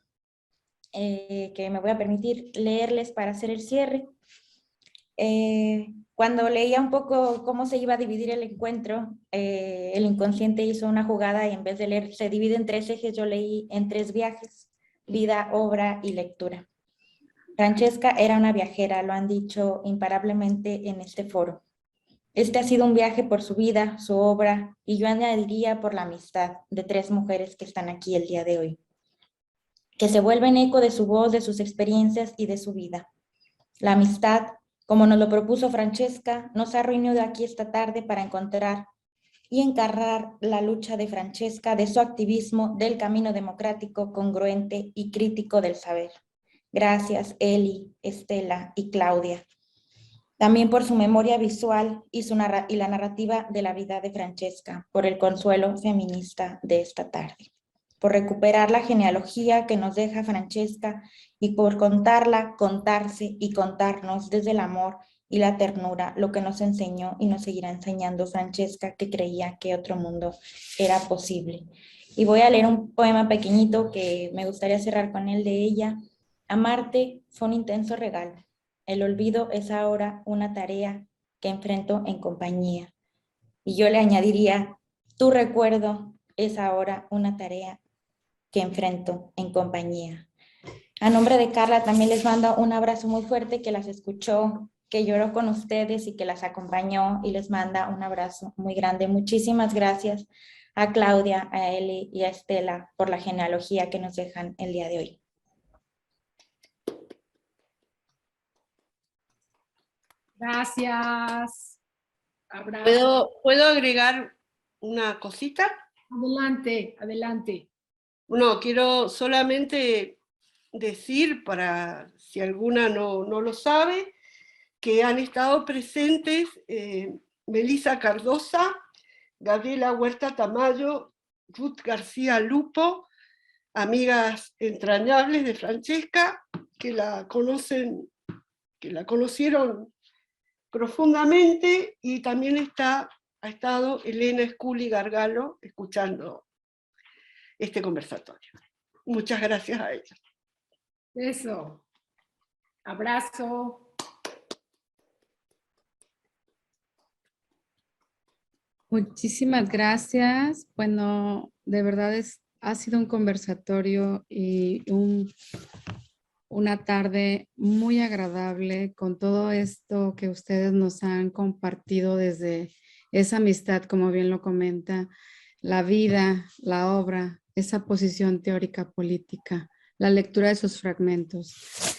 que me voy a permitir leerles para hacer el cierre. Cuando leía un poco cómo se iba a dividir el encuentro, el inconsciente hizo una jugada y en vez de leer se divide en 3 ejes, yo leí en 3 viajes: vida, obra y lectura. Francesca era una viajera, lo han dicho imparablemente en este foro. Este ha sido un viaje por su vida, su obra, y yo añadiría por la amistad de 3 mujeres que están aquí el día de hoy, que se vuelven eco de su voz, de sus experiencias y de su vida. La amistad, como nos lo propuso Francesca, nos ha reunido aquí esta tarde para encontrar y encarnar la lucha de Francesca, de su activismo, del camino democrático, congruente y crítico del saber. Gracias, Eli, Estela y Claudia. También por su memoria visual y la narrativa de la vida de Francesca, por el consuelo feminista de esta tarde, por recuperar la genealogía que nos deja Francesca y por contarla, contarse y contarnos desde el amor y la ternura, lo que nos enseñó y nos seguirá enseñando Francesca, que creía que otro mundo era posible. Y voy a leer un poema pequeñito que me gustaría cerrar con él de ella. Amarte fue un intenso regalo. El olvido es ahora una tarea que enfrento en compañía. Y yo le añadiría, tu recuerdo es ahora una tarea que enfrento en compañía. A nombre de Carla también les mando un abrazo muy fuerte, que las escuchó, que lloró con ustedes y que las acompañó, y les manda un abrazo muy grande. Muchísimas gracias a Claudia, a Eli y a Estela por la genealogía que nos dejan el día de hoy. Gracias. Abrazo. ¿Puedo agregar una cosita? Adelante, adelante. No, quiero solamente decir, para si alguna no lo sabe, que han estado presentes Melissa Cardosa, Gabriela Huerta Tamayo, Ruth García Lupo, amigas entrañables de Francesca, que la conocieron profundamente, y también ha estado Elena Scully Gargalo escuchando este conversatorio. Muchas gracias a ella. Eso. Abrazo. Muchísimas gracias. Bueno, de verdad ha sido un conversatorio y una tarde muy agradable con todo esto que ustedes nos han compartido desde esa amistad, como bien lo comenta, la vida, la obra, esa posición teórica política, la lectura de sus fragmentos.